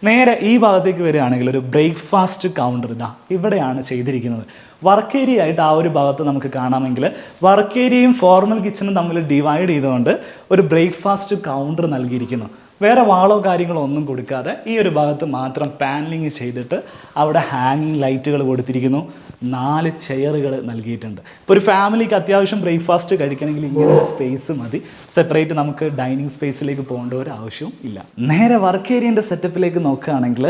നേരെ ഈ ഭാഗത്തേക്ക് വരികയാണെങ്കിൽ ഒരു ബ്രേക്ക്ഫാസ്റ്റ് കൗണ്ടർ ഇവിടെയാണ് ചെയ്തിരിക്കുന്നത്. വർക്ക് ഏരിയ ആയിട്ട് ആ ഒരു ഭാഗത്ത് നമുക്ക് കാണാമെങ്കിൽ വർക്ക് ഏരിയയും ഫോർമൽ കിച്ചണും തമ്മിൽ ഡിവൈഡ് ചെയ്തുകൊണ്ട് ഒരു ബ്രേക്ക്ഫാസ്റ്റ് കൗണ്ടർ നൽകിയിരിക്കുന്നു. വേറെ വാളോ കാര്യങ്ങളോ ഒന്നും കൊടുക്കാതെ ഈ ഒരു ഭാഗത്ത് മാത്രം പാനലിങ് ചെയ്തിട്ട് അവിടെ ഹാങ്ങിങ് ലൈറ്റുകൾ കൊടുത്തിരിക്കുന്നു. 4 ചെയറുകൾ നൽകിയിട്ടുണ്ട്. ഇപ്പോൾ ഒരു ഫാമിലിക്ക് അത്യാവശ്യം ബ്രേക്ക്ഫാസ്റ്റ് കഴിക്കണമെങ്കിൽ ഇങ്ങനെ സ്പേസ് മതി. സെപ്പറേറ്റ് നമുക്ക് ഡൈനിങ് സ്പേസിലേക്ക് പോകേണ്ട ഒരു ആവശ്യവും ഇല്ല. നേരെ വർക്ക് ഏരിയൻ്റെ സെറ്റപ്പിലേക്ക് നോക്കുകയാണെങ്കിൽ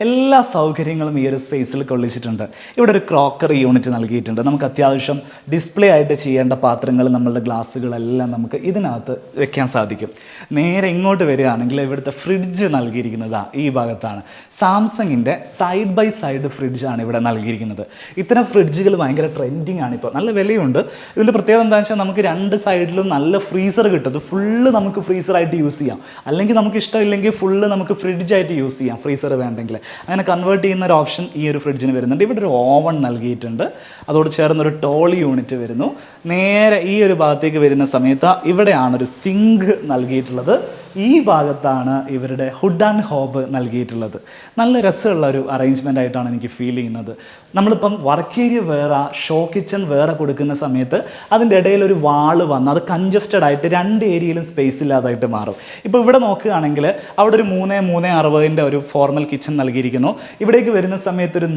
എല്ലാ സൗകര്യങ്ങളും ഈ ഒരു സ്പേസിൽ കൊള്ളിച്ചിട്ടുണ്ട്. ഇവിടെ ഒരു ക്രോക്കറി യൂണിറ്റ് നൽകിയിട്ടുണ്ട്. നമുക്ക് അത്യാവശ്യം ഡിസ്പ്ലേ ആയിട്ട് ചെയ്യേണ്ട പാത്രങ്ങൾ, നമ്മളുടെ ഗ്ലാസ്സുകളെല്ലാം നമുക്ക് ഇതിനകത്ത് വെക്കാൻ സാധിക്കും. നേരെ ഇങ്ങോട്ട് വരികയാണെങ്കിൽ ഇവിടുത്തെ ഫ്രിഡ്ജ് നൽകിയിരിക്കുന്നത് ഈ ഭാഗത്താണ്. സാംസങ്ങിൻ്റെ സൈഡ് ബൈ സൈഡ് ഫ്രിഡ്ജാണ് ഇവിടെ നൽകിയിരിക്കുന്നത്. ഇത്തരം ഫ്രിഡ്ജുകൾ ഭയങ്കര ട്രെൻഡിങ് ആണ് ഇപ്പോൾ. നല്ല വിലയുണ്ട്. ഇതിൻ്റെ പ്രത്യേകത എന്താണെന്ന് വെച്ചാൽ നമുക്ക് 2 സൈഡിലും നല്ല ഫ്രീസർ കിട്ടും. ഇത് ഫുള്ള് നമുക്ക് ഫ്രീസറായിട്ട് യൂസ് ചെയ്യാം. അല്ലെങ്കിൽ നമുക്ക് ഇഷ്ടമില്ലെങ്കിൽ ഫുള്ള് നമുക്ക് ഫ്രിഡ്ജായിട്ട് യൂസ് ചെയ്യാം, ഫ്രീസർ വേണ്ടെങ്കിൽ. അങ്ങനെ കൺവേർട്ട് ചെയ്യുന്ന ഒരു ഓപ്ഷൻ ഈ ഒരു ഫ്രിഡ്ജിന് വരുന്നുണ്ട്. ഇവിടെ ഒരു ഓവൺ നൽകിയിട്ടുണ്ട്. അതോട് ചേർന്നൊരു ടോളി യൂണിറ്റ് വരുന്നു. നേരെ ഈ ഒരു ഭാഗത്തേക്ക് വരുന്ന സമയത്ത് ഇവിടെയാണ് ഒരു സിങ്ക് നൽകിയിട്ടുള്ളത്. ഈ ഭാഗത്താണ് ഇവരുടെ ഹുഡ് ആൻഡ് ഹോബ് നൽകിയിട്ടുള്ളത്. നല്ല രസമുള്ള ഒരു അറേഞ്ച്മെൻ്റ് ആയിട്ടാണ് എനിക്ക് ഫീൽ ചെയ്യുന്നത്. നമ്മളിപ്പം വർക്ക് ഏരിയ വേറെ, ഷോ കിച്ചൺ വേറെ കൊടുക്കുന്ന സമയത്ത് അതിൻ്റെ ഇടയിൽ ഒരു വാള് വന്ന് അത് കൺജസ്റ്റഡ് ആയിട്ട് രണ്ട് ഏരിയയിലും സ്പേസ് ഇല്ലാതായിട്ട് മാറും. ഇപ്പോൾ ഇവിടെ നോക്കുകയാണെങ്കിൽ അവിടെ ഒരു 3,60 ഒരു ഫോർമൽ കിച്ചൺ നൽകിയിരിക്കുന്നു. ഇവിടേക്ക് വരുന്ന സമയത്ത് ഒരു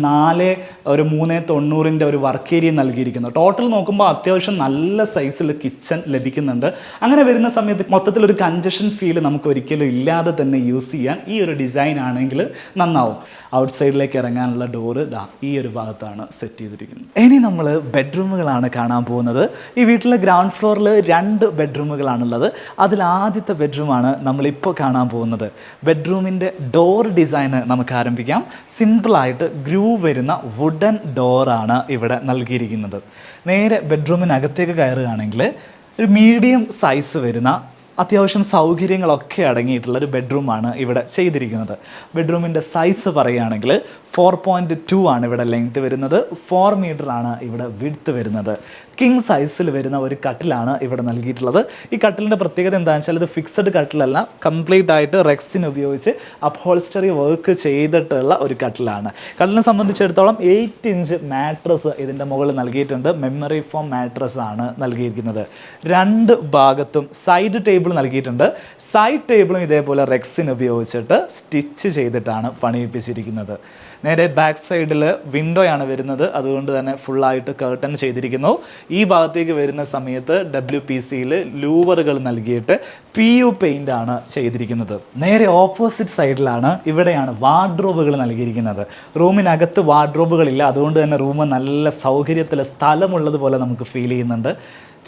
3,90 ഒരു വർക്ക് ഏരിയ നൽകിയിരിക്കുന്നു. ടോട്ടൽ നോക്കുമ്പോൾ അത്യാവശ്യം നല്ല സൈസിൽ കിച്ചൺ ലഭിക്കുന്നുണ്ട്. അങ്ങനെ വരുന്ന സമയത്ത് മൊത്തത്തിലൊരു കൺജഷൻ ഫീൽ നമുക്ക് ഒരിക്കലും ഇല്ലാതെ തന്നെ യൂസ് ചെയ്യാൻ ഈ ഒരു ഡിസൈൻ ആണെങ്കിൽ നന്നാവും. ഔട്ട് സൈഡിലേക്ക് ഇറങ്ങാനുള്ള ഡോറ് ഈ ഒരു ഭാഗത്താണ് സെറ്റ് ചെയ്തിരിക്കുന്നത്. ഇനി നമ്മൾ ബെഡ്റൂമുകളാണ് കാണാൻ പോകുന്നത്. ഈ വീട്ടിലെ ഗ്രൗണ്ട് ഫ്ലോറിൽ 2 ബെഡ്റൂമുകളാണുള്ളത്. അതിൽ ആദ്യത്തെ ബെഡ്റൂമാണ് നമ്മളിപ്പോൾ കാണാൻ പോകുന്നത്. ബെഡ്റൂമിൻ്റെ ഡോർ ഡിസൈന് നമുക്ക് ആരംഭിക്കാം. സിമ്പിളായിട്ട് ഗ്രൂവ് വരുന്ന വുഡൻ ഡോറാണ് ഇവിടെ നൽകിയിരിക്കുന്നത്. നേരെ ബെഡ്റൂമിനകത്തേക്ക് കയറുകയാണെങ്കിൽ ഒരു മീഡിയം സൈസ് വരുന്ന അത്യാവശ്യം സൗകര്യങ്ങളൊക്കെ അടങ്ങിയിട്ടുള്ള ഒരു ബെഡ്റൂമാണ് ഇവിടെ ചെയ്തിരിക്കുന്നത്. ബെഡ്റൂമിൻ്റെ സൈസ് പറയുകയാണെങ്കിൽ 4.2 ആണ് ഇവിടെ ലെങ്ത് വരുന്നത്. 4 മീറ്റർ ആണ് ഇവിടെ വിഡ്ത്ത് വരുന്നത്. കിങ് സൈസിൽ വരുന്ന ഒരു കട്ടിലാണ് ഇവിടെ നൽകിയിട്ടുള്ളത്. ഈ കട്ടിലിൻ്റെ പ്രത്യേകത എന്താണെന്ന് വെച്ചാൽ ഇത് ഫിക്സഡ് കട്ടിലല്ല, കംപ്ലീറ്റ് ആയിട്ട് റെക്സിന് ഉപയോഗിച്ച് അപ്ഹോൾസ്റ്ററി വർക്ക് ചെയ്തിട്ടുള്ള ഒരു കട്ടിലാണ്. കട്ടിലിനെ സംബന്ധിച്ചിടത്തോളം 8 ഇഞ്ച് മാട്രസ് ഇതിൻ്റെ മുകളിൽ നൽകിയിട്ടുണ്ട്. മെമ്മറി ഫോം മാട്രസ് ആണ് നൽകിയിരിക്കുന്നത്. 2 ഭാഗത്തും സൈഡ് ടേബിൾ നൽകിയിട്ടുണ്ട്. സൈഡ് ടേബിളും ഇതേപോലെ റെക്സിന് ഉപയോഗിച്ചിട്ട് സ്റ്റിച്ച് ചെയ്തിട്ടാണ് പണിയിപ്പിച്ചിരിക്കുന്നത്. നേരെ ബാക്ക് സൈഡിൽ വിൻഡോയാണ് വരുന്നത്. അതുകൊണ്ട് തന്നെ ഫുള്ളായിട്ട് കർട്ടൻ ചെയ്തിരിക്കുന്നു. ഈ ഭാഗത്തേക്ക് വരുന്ന സമയത്ത് WPCയിൽ ലൂവറുകൾ നൽകിയിട്ട് PU പെയിൻ്റ് ആണ് ചെയ്തിരിക്കുന്നത്. നേരെ ഓപ്പോസിറ്റ് സൈഡിലാണ് ഇവിടെയാണ് വാർഡ്രോബുകൾ നൽകിയിരിക്കുന്നത്. റൂമിനകത്ത് വാർഡ്രോബുകളില്ല. അതുകൊണ്ട് തന്നെ റൂം നല്ല സൗകര്യത്തിൽ സ്ഥലമുള്ളതുപോലെ നമുക്ക് ഫീൽ ചെയ്യുന്നുണ്ട്.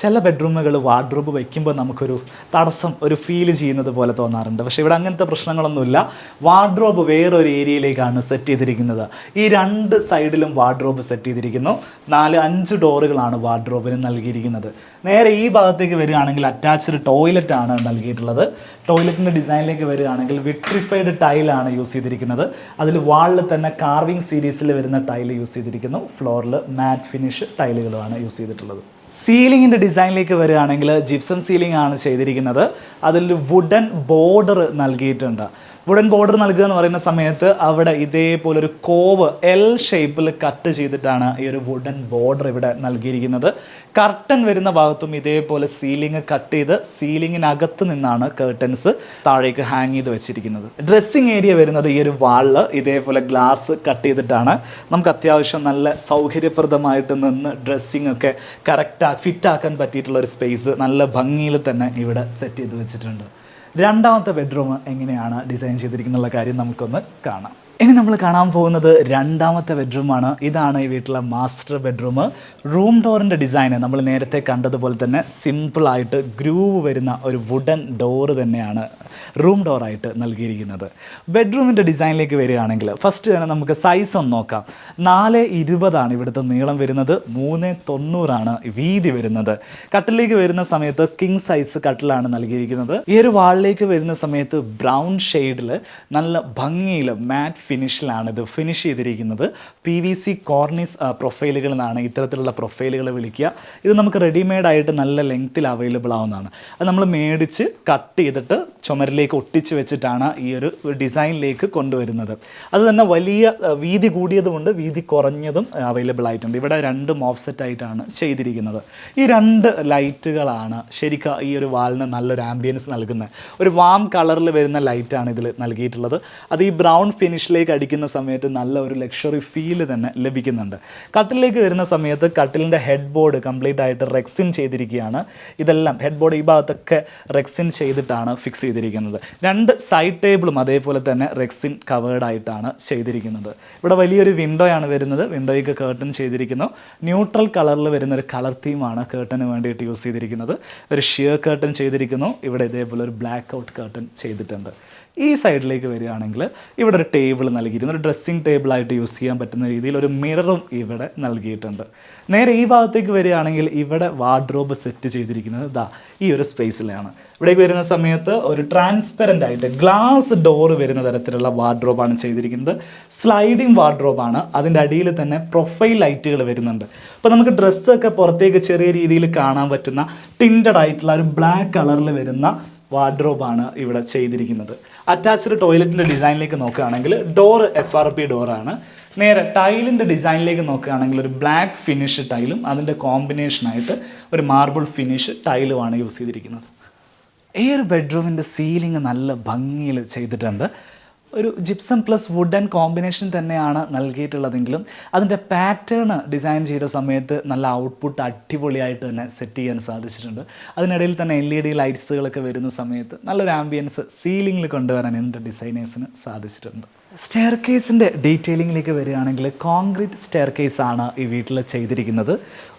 ചില ബെഡ്റൂമുകൾ വാർഡ്രോബ് വയ്ക്കുമ്പോൾ നമുക്കൊരു തടസ്സം, ഒരു ഫീൽ ചെയ്യുന്നത് പോലെ തോന്നാറുണ്ട്. പക്ഷേ ഇവിടെ അങ്ങനത്തെ പ്രശ്നങ്ങളൊന്നുമില്ല. വാർഡ്രോബ് വേറൊരു ഏരിയയിലേക്കാണ് സെറ്റ് ചെയ്തിരിക്കുന്നത്. ഈ 2 സൈഡിലും വാർഡ്രോബ് സെറ്റ് ചെയ്തിരിക്കുന്നു. 4-5 ഡോറുകളാണ് വാർഡ്രോബിന് നൽകിയിരിക്കുന്നത്. നേരെ ഈ ഭാഗത്തേക്ക് വരികയാണെങ്കിൽ അറ്റാച്ച്ഡ് ടോയ്ലറ്റ് ആണ് നൽകിയിട്ടുള്ളത്. ടോയ്ലറ്റിൻ്റെ ഡിസൈനിലേക്ക് വരികയാണെങ്കിൽ വിട്രിഫൈഡ് ടൈലാണ് യൂസ് ചെയ്തിരിക്കുന്നത്. അതിൽ വാളിൽ തന്നെ കാർവിംഗ് സീരീസിൽ വരുന്ന ടൈൽ യൂസ് ചെയ്തിരിക്കുന്നു. ഫ്ലോറിൽ മാറ്റ് ഫിനിഷ് ടൈലുകളുമാണ് യൂസ് ചെയ്തിട്ടുള്ളത്. സീലിങ്ങിൻ്റെ ഡിസൈനിലേക്ക് വരികയാണെങ്കിൽ ജിപ്സം സീലിംഗ് ആണ് ചെയ്തിരിക്കുന്നത്. അതിൽ വുഡൻ ബോർഡർ നൽകിയിട്ടുണ്ട്. വുഡൻ ബോർഡർ നൽകുക എന്ന് പറയുന്ന സമയത്ത് അവിടെ ഇതേപോലെ ഒരു കോവ് L ഷേപ്പിൽ കട്ട് ചെയ്തിട്ടാണ് ഈ ഒരു വുഡൻ ബോർഡർ ഇവിടെ നൽകിയിരിക്കുന്നത്. കർട്ടൻ വരുന്ന ഭാഗത്തും ഇതേപോലെ സീലിംഗ് കട്ട് ചെയ്ത് സീലിങ്ങിനകത്ത് നിന്നാണ് കർട്ടൻസ് താഴേക്ക് ഹാങ് ചെയ്ത് വെച്ചിരിക്കുന്നത്. ഡ്രസ്സിങ് ഏരിയ വരുന്നത് ഈ ഒരു വാളിൽ ഇതേപോലെ ഗ്ലാസ് കട്ട് ചെയ്തിട്ടാണ്. നമുക്ക് അത്യാവശ്യം നല്ല സൗകര്യപ്രദമായിട്ട് നിന്ന് ഡ്രസ്സിങ് ഒക്കെ ഫിറ്റാക്കാൻ പറ്റിയിട്ടുള്ള ഒരു സ്പേസ് നല്ല ഭംഗിയിൽ തന്നെ ഇവിടെ സെറ്റ് ചെയ്ത് വെച്ചിട്ടുണ്ട്. രണ്ടാമത്തെ ബെഡ്റൂം എങ്ങനെയാണ് ഡിസൈൻ ചെയ്തിരിക്കുന്ന കാര്യം നമുക്കൊന്ന് കാണാം. ഇനി നമ്മൾ കാണാൻ പോകുന്നത് രണ്ടാമത്തെ ബെഡ്റൂമാണ്. ഇതാണ് ഈ വീട്ടിലെ മാസ്റ്റർ ബെഡ്റൂം. റൂം ഡോറിൻ്റെ ഡിസൈന് നമ്മൾ നേരത്തെ കണ്ടതുപോലെ തന്നെ സിമ്പിളായിട്ട് ഗ്രൂവ് വരുന്ന ഒരു വുഡൻ ഡോറ് തന്നെയാണ് റൂം ഡോറായിട്ട് നൽകിയിരിക്കുന്നത്. ബെഡ്റൂമിൻ്റെ ഡിസൈനിലേക്ക് വരികയാണെങ്കിൽ ഫസ്റ്റ് തന്നെ നമുക്ക് സൈസ് ഒന്ന് നോക്കാം. 4.20 ഇവിടുത്തെ നീളം വരുന്നത്. 3.90 വീതി വരുന്നത്. കട്ടിലേക്ക് വരുന്ന സമയത്ത് കിങ് സൈസ് കട്ടിലാണ് നൽകിയിരിക്കുന്നത്. ഈ ഒരു വാളിലേക്ക് വരുന്ന സമയത്ത് ബ്രൗൺ ഷെയ്ഡിൽ നല്ല ഭംഗിയിൽ മാറ്റ് ഫിനിഷിലാണ് ഇത് ഫിനിഷ് ചെയ്തിരിക്കുന്നത്. PVC കോർണിസ് പ്രൊഫൈലുകൾ എന്നാണ് ഇത്തരത്തിലുള്ള പ്രൊഫൈലുകൾ വിളിക്കുക. ഇത് നമുക്ക് റെഡിമെയ്ഡായിട്ട് നല്ല ലെങ്ത്തിൽ അവൈലബിൾ ആവുന്നതാണ്. അത് നമ്മൾ മേടിച്ച് കട്ട് ചെയ്തിട്ട് ചുമരിലേക്ക് ഒട്ടിച്ച് വെച്ചിട്ടാണ് ഈ ഒരു ഡിസൈനിലേക്ക് കൊണ്ടുവരുന്നത്. അത് തന്നെ വലിയ വീതി കൂടിയതുമുണ്ട്, വീതി കുറഞ്ഞതും അവൈലബിൾ ആയിട്ടുണ്ട്. ഇവിടെ 2 ഓഫ്സെറ്റ് ആയിട്ടാണ് ചെയ്തിരിക്കുന്നത്. ഈ 2 ലൈറ്റുകളാണ് ശരിക്കും ഈ ഒരു വാളിന് നല്ലൊരു ആംബിയൻസ് നൽകുന്നത്. ഒരു വാം കളറിൽ വരുന്ന ലൈറ്റാണ് ഇതിൽ നൽകിയിട്ടുള്ളത്. അത് ഈ ബ്രൗൺ ഫിനിഷിലേക്ക് അടിക്കുന്ന സമയത്ത് നല്ല ഒരു ലക്ഷറി ഫീൽ തന്നെ ലഭിക്കുന്നുണ്ട്. കട്ടിലേക്ക് വരുന്ന സമയത്ത് കട്ടിലിൻ്റെ ഹെഡ് ബോർഡ് കംപ്ലീറ്റ് ആയിട്ട് റെക്സിൻ ചെയ്തിരിക്കുകയാണ്. ഇതെല്ലാം ഹെഡ് ബോർഡ് ഈ ഭാഗത്തൊക്കെ റെക്സിൻ ചെയ്തിട്ടാണ് ഫിക്സ് ചെയ്തിരിക്കുന്നത്. 2 സൈഡ് ടേബിളും അതേപോലെ തന്നെ റെക്സിൻ കവേർഡ് ആയിട്ടാണ് ചെയ്തിരിക്കുന്നത്. ഇവിടെ വലിയൊരു വിൻഡോയാണ് വരുന്നത്. വിൻഡോയ്ക്ക് കേർട്ടൻ ചെയ്തിരിക്കുന്നു. ന്യൂട്രൽ കളറിൽ വരുന്ന ഒരു കളർ തീമാണ് കേർട്ടന് വേണ്ടിയിട്ട് യൂസ് ചെയ്തിരിക്കുന്നത്. ഒരു ഷിയർ കേർട്ടൻ ചെയ്തിരിക്കുന്നു. ഇവിടെ ഇതേപോലെ ഒരു ബ്ലാക്ക് ഔട്ട് കേർട്ടൻ ചെയ്തിട്ടുണ്ട്. ഈ സൈഡിലേക്ക് വരികയാണെങ്കിൽ ഇവിടെ ഒരു ടേബിൾ നൽകിയിരുന്നു. ഒരു ഡ്രസ്സിങ് ടേബിളായിട്ട് യൂസ് ചെയ്യാൻ പറ്റുന്ന രീതിയിൽ ഒരു മിററും ഇവിടെ നൽകിയിട്ടുണ്ട്. നേരെ ഈ ഭാഗത്തേക്ക് വരികയാണെങ്കിൽ ഇവിടെ വാർഡ്രോബ് സെറ്റ് ചെയ്തിരിക്കുന്നത് ഈ ഒരു സ്പേസിലാണ്. ഇവിടേക്ക് വരുന്ന സമയത്ത് ഒരു ട്രാൻസ്പെറൻ്റ് ആയിട്ട് ഗ്ലാസ് ഡോറ് വരുന്ന തരത്തിലുള്ള വാർഡ്രോബാണ് ചെയ്തിരിക്കുന്നത്. സ്ലൈഡിങ് വാർഡ്രോബാണ്. അതിൻ്റെ അടിയിൽ തന്നെ പ്രൊഫൈൽ ലൈറ്റുകൾ വരുന്നുണ്ട്. അപ്പോൾ നമുക്ക് ഡ്രസ്സൊക്കെ പുറത്തേക്ക് ചെറിയ രീതിയിൽ കാണാൻ പറ്റുന്ന ടിൻറ്റഡ് ആയിട്ടുള്ള ഒരു ബ്ലാക്ക് കളറിൽ വരുന്ന വാർഡ്രോബാണ് ഇവിടെ ചെയ്തിരിക്കുന്നത്. അറ്റാച്ച്ഡ് ടോയ്ലറ്റിൻ്റെ ഡിസൈനിലേക്ക് നോക്കുകയാണെങ്കിൽ ഡോർ FRP ഡോറാണ്. നേരെ ടൈലിൻ്റെ ഡിസൈനിലേക്ക് നോക്കുകയാണെങ്കിൽ ഒരു ബ്ലാക്ക് ഫിനിഷ് ടൈലും അതിൻ്റെ കോമ്പിനേഷനായിട്ട് ഒരു മാർബിൾ ഫിനിഷ് ടൈലുമാണ് യൂസ് ചെയ്തിരിക്കുന്നത്. ഈ ഒരു ബെഡ്റൂമിൻ്റെ സീലിംഗ് നല്ല ഭംഗിയിൽ ചെയ്തിട്ടുണ്ട്. ഒരു ജിപ്സം പ്ലസ് വുഡൻ കോമ്പിനേഷൻ തന്നെയാണ് നൽകിയിട്ടുള്ളതെങ്കിലും അതിൻ്റെ പാറ്റേൺ ഡിസൈൻ ചെയ്ത സമയത്ത് നല്ല ഔട്ട്പുട്ട് അടിപൊളിയായിട്ട് തന്നെ സെറ്റ് ചെയ്യാൻ സാധിച്ചിട്ടുണ്ട്. അതിനിടയിൽ തന്നെ LED ലൈറ്റ്സുകളൊക്കെ വരുന്ന സമയത്ത് നല്ലൊരു ആംബിയൻസ് സീലിംഗിൽ കൊണ്ടുവരാൻ എൻ്റെ ഡിസൈനേഴ്സിന് സാധിച്ചിട്ടുണ്ട്. സ്റ്റെയർ കേസിൻ്റെ ഡീറ്റെയിലിങ്ങിലേക്ക് വരികയാണെങ്കിൽ കോൺക്രീറ്റ് സ്റ്റെയർ കേസാണ് ഈ വീട്ടിൽ ചെയ്തിരിക്കുന്നത്.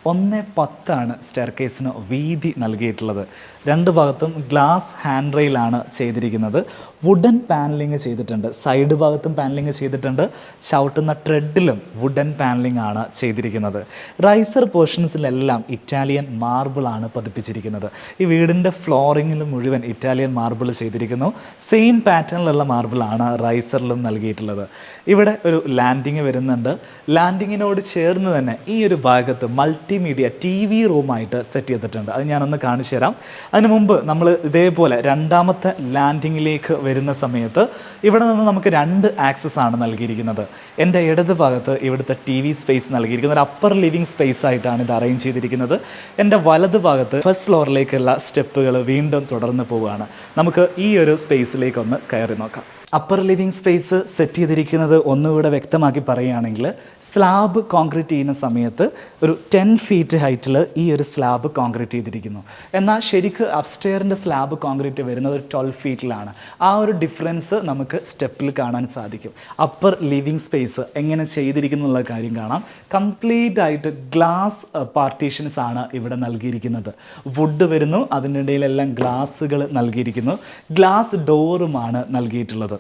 1.10 സ്റ്റെയർ കേസിന് വീതി നൽകിയിട്ടുള്ളത്. രണ്ട് ഭാഗത്തും ഗ്ലാസ് ഹാൻഡ് റെയിലാണ് ചെയ്തിരിക്കുന്നത്. വുഡൻ പാനലിങ് ചെയ്തിട്ടുണ്ട്. സൈഡ് ഭാഗത്തും പാനലിങ് ചെയ്തിട്ടുണ്ട്. ചവിട്ടുന്ന ട്രെഡിലും വുഡൻ പാനലിംഗ് ആണ് ചെയ്തിരിക്കുന്നത്. റൈസർ പോർഷൻസിലെല്ലാം ഇറ്റാലിയൻ മാർബിളാണ് പതിപ്പിച്ചിരിക്കുന്നത്. ഈ വീടിൻ്റെ ഫ്ലോറിങ്ങിൽ മുഴുവൻ ഇറ്റാലിയൻ മാർബിൾ ചെയ്തിരിക്കുന്നു. സെയിം പാറ്റേണിലുള്ള മാർബിളാണ് റൈസറിലും നൽകിയിട്ടുള്ളത്. ഇവിടെ ഒരു ലാൻഡിങ് വരുന്നുണ്ട്. ലാൻഡിങ്ങിനോട് ചേർന്ന് തന്നെ ഈ ഒരു ഭാഗത്ത് മൾട്ടിമീഡിയ TV റൂമായിട്ട് സെറ്റ് ചെയ്തിട്ടുണ്ട്. അത് ഞാനൊന്ന് കാണിച്ചു തരാം. അതിന് മുമ്പ് നമ്മൾ ഇതേപോലെ രണ്ടാമത്തെ ലാൻഡിങ്ങിലേക്ക് വരുന്ന സമയത്ത് ഇവിടെ നിന്ന് നമുക്ക് 2 ആക്സസ് ആണ് നൽകിയിരിക്കുന്നത്. എൻ്റെ ഇടത് ഭാഗത്ത് ഇവിടുത്തെ TV സ്പേസ് നൽകിയിരിക്കുന്നത് ഒരു അപ്പർ ലിവിങ് സ്പേസ് ആയിട്ടാണ് ഇത് അറേഞ്ച് ചെയ്തിരിക്കുന്നത്. എൻ്റെ വലത് ഭാഗത്ത് ഫസ്റ്റ് ഫ്ലോറിലേക്കുള്ള സ്റ്റെപ്പുകൾ വീണ്ടും തുടർന്ന് പോവുകയാണ്. നമുക്ക് ഈ ഒരു സ്പേസിലേക്കൊന്ന് കയറി നോക്കാം. അപ്പർ ലിവിങ് സ്പേസ് സെറ്റ് ചെയ്തിരിക്കുന്നത് ഒന്നുകൂടെ വ്യക്തമാക്കി പറയുകയാണെങ്കിൽ സ്ലാബ് കോൺക്രീറ്റ് ചെയ്യുന്ന സമയത്ത് ഒരു 10 ഫീറ്റ് ഹൈറ്റിൽ ഈ ഒരു സ്ലാബ് കോൺക്രീറ്റ് ചെയ്തിരിക്കുന്നു. എന്നാൽ ശരിക്ക് അപ്സ്റ്റെയറിൻ്റെ സ്ലാബ് കോൺക്രീറ്റ് വരുന്നത് ഒരു 12 ഫീറ്റിലാണ്. ആ ഒരു ഡിഫറൻസ് നമുക്ക് സ്റ്റെപ്പിൽ കാണാൻ സാധിക്കും. അപ്പർ ലിവിങ് സ്പേസ് എങ്ങനെ ചെയ്തിരിക്കുന്നു എന്നുള്ള കാര്യം കാണാം. കംപ്ലീറ്റ് ആയിട്ട് ഗ്ലാസ് പാർട്ടീഷൻസ് ആണ് ഇവിടെ നൽകിയിരിക്കുന്നത്. വുഡ് വരുന്നു, അതിൻ്റെ ഇടയിലെല്ലാം ഗ്ലാസ്സുകൾ നൽകിയിരിക്കുന്നു. ഗ്ലാസ് ഡോറുമാണ് നൽകിയിട്ടുള്ളത്.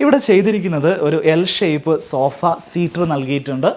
ഇവിടെ ചെയ്തിരിക്കുന്നത് ഒരു L ഷേപ്പ് സോഫ സീറ്റർ നൽകിയിട്ടുണ്ട്.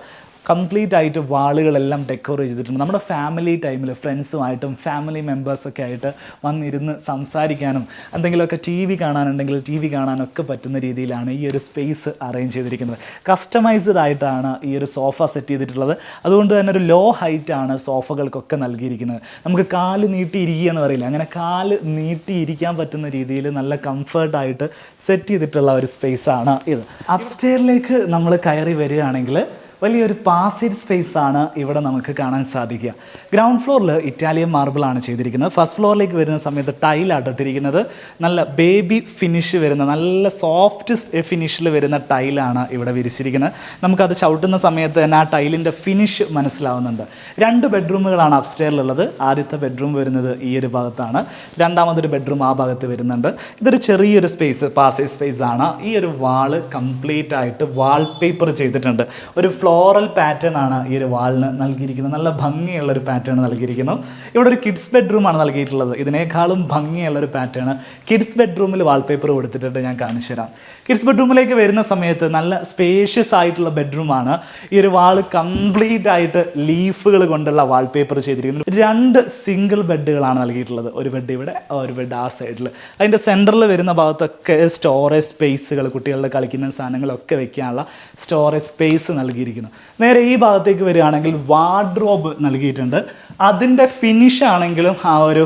കംപ്ലീറ്റ് ആയിട്ട് വാളുകളെല്ലാം ഡെക്കോർ ചെയ്തിട്ടുണ്ട്. നമ്മുടെ ഫാമിലി ടൈമിൽ ഫ്രണ്ട്സുമായിട്ടും ഫാമിലി മെമ്പേഴ്സൊക്കെ ആയിട്ട് വന്നിരുന്ന് സംസാരിക്കാനും എന്തെങ്കിലുമൊക്കെ TV കാണാനുണ്ടെങ്കിൽ TV കാണാനൊക്കെ പറ്റുന്ന രീതിയിലാണ് ഈ ഒരു സ്പേസ് അറേഞ്ച് ചെയ്തിരിക്കുന്നത്. കസ്റ്റമൈസ്ഡ് ആയിട്ടാണ് ഈ ഒരു സോഫ സെറ്റ് ചെയ്തിട്ടുള്ളത്. അതുകൊണ്ട് തന്നെ ഒരു ലോ ഹൈറ്റാണ് സോഫകൾക്കൊക്കെ നൽകിയിരിക്കുന്നത്. നമുക്ക് കാല് നീട്ടിയിരിക്കുക എന്ന് പറയില്ല, അങ്ങനെ കാല് നീട്ടിയിരിക്കാൻ പറ്റുന്ന രീതിയിൽ നല്ല കംഫർട്ടായിട്ട് സെറ്റ് ചെയ്തിട്ടുള്ള ഒരു സ്പേസാണ് ഇത്. അപ്സ്റ്റെയറിലേക്ക് നമ്മൾ കയറി വരികയാണെങ്കിൽ വലിയൊരു പാസേജ് സ്പേസ് ആണ് ഇവിടെ നമുക്ക് കാണാൻ സാധിക്കുക. ഗ്രൗണ്ട് ഫ്ലോറിൽ ഇറ്റാലിയൻ മാർബിളാണ് ചെയ്തിരിക്കുന്നത്. ഫസ്റ്റ് ഫ്ലോറിലേക്ക് വരുന്ന സമയത്ത് ടൈലാണ് ഇട്ടിരിക്കുന്നത്. നല്ല ബേബി ഫിനിഷ് വരുന്ന നല്ല സോഫ്റ്റ് ഫിനിഷിൽ വരുന്ന ടൈലാണ് ഇവിടെ വിരിച്ചിരിക്കുന്നത്. നമുക്കത് ചവിട്ടുന്ന സമയത്ത് തന്നെ ആ ടൈലിൻ്റെ ഫിനിഷ് മനസ്സിലാവുന്നുണ്ട്. 2 ബെഡ്റൂമുകളാണ് അപ്സ്റ്റെയറിലുള്ളത്. ആദ്യത്തെ ബെഡ്റൂം വരുന്നത് ഈ ഒരു ഭാഗത്താണ്. രണ്ടാമതൊരു ബെഡ്റൂം ആ ഭാഗത്ത് വരുന്നുണ്ട്. ഇതൊരു ചെറിയൊരു സ്പേസ്, പാസേജ് സ്പേസ് ആണ്. ഈ ഒരു വാള് കംപ്ലീറ്റ് ആയിട്ട് വാൾപേപ്പർ ചെയ്തിട്ടുണ്ട്. ഒരു ഫ്ലോറൽ പാറ്റേൺ ആണ് ഈ ഒരു വാളിന് നൽകിയിരിക്കുന്നത്. നല്ല ഭംഗിയുള്ളൊരു പാറ്റേൺ നൽകിയിരിക്കുന്നു. ഇവിടെ ഒരു കിഡ്സ് ബെഡ്റൂമാണ് നൽകിയിട്ടുള്ളത്. ഇതിനേക്കാളും ഭംഗിയുള്ളൊരു പാറ്റേൺ കിഡ്സ് ബെഡ്റൂമിൽ വാൾപേപ്പർ കൊടുത്തിട്ടുണ്ട്. ഞാൻ കാണിച്ചു തരാം. കിഡ്സ് ബെഡ്റൂമിലേക്ക് വരുന്ന സമയത്ത് നല്ല സ്പേഷ്യസ് ആയിട്ടുള്ള ബെഡ്റൂമാണ്. ഈ ഒരു വാൾ കംപ്ലീറ്റ് ആയിട്ട് ലീഫുകൾ കൊണ്ടുള്ള വാൾപേപ്പർ ചെയ്തിരിക്കുന്നത്. 2 സിംഗിൾ ബെഡുകളാണ് നൽകിയിട്ടുള്ളത്. ഒരു ബെഡ് ഇവിടെ, ഒരു ബെഡ് ആ സൈഡിൽ. അതിൻ്റെ സെൻറ്ററിൽ വരുന്ന ഭാഗത്തൊക്കെ സ്റ്റോറേജ് സ്പേസുകൾ, കുട്ടികളുടെ കളിക്കുന്ന സാധനങ്ങളൊക്കെ വെക്കാനുള്ള സ്റ്റോറേജ് സ്പേസ് നൽകിയിരിക്കുന്നു. നേരെ ഈ ഭാഗത്തേക്ക് വരികയാണെങ്കിൽ വാർഡ്രോബ് നൽകിയിട്ടുണ്ട്. അതിൻ്റെ ഫിനിഷ് ആണെങ്കിലും ആ ഒരു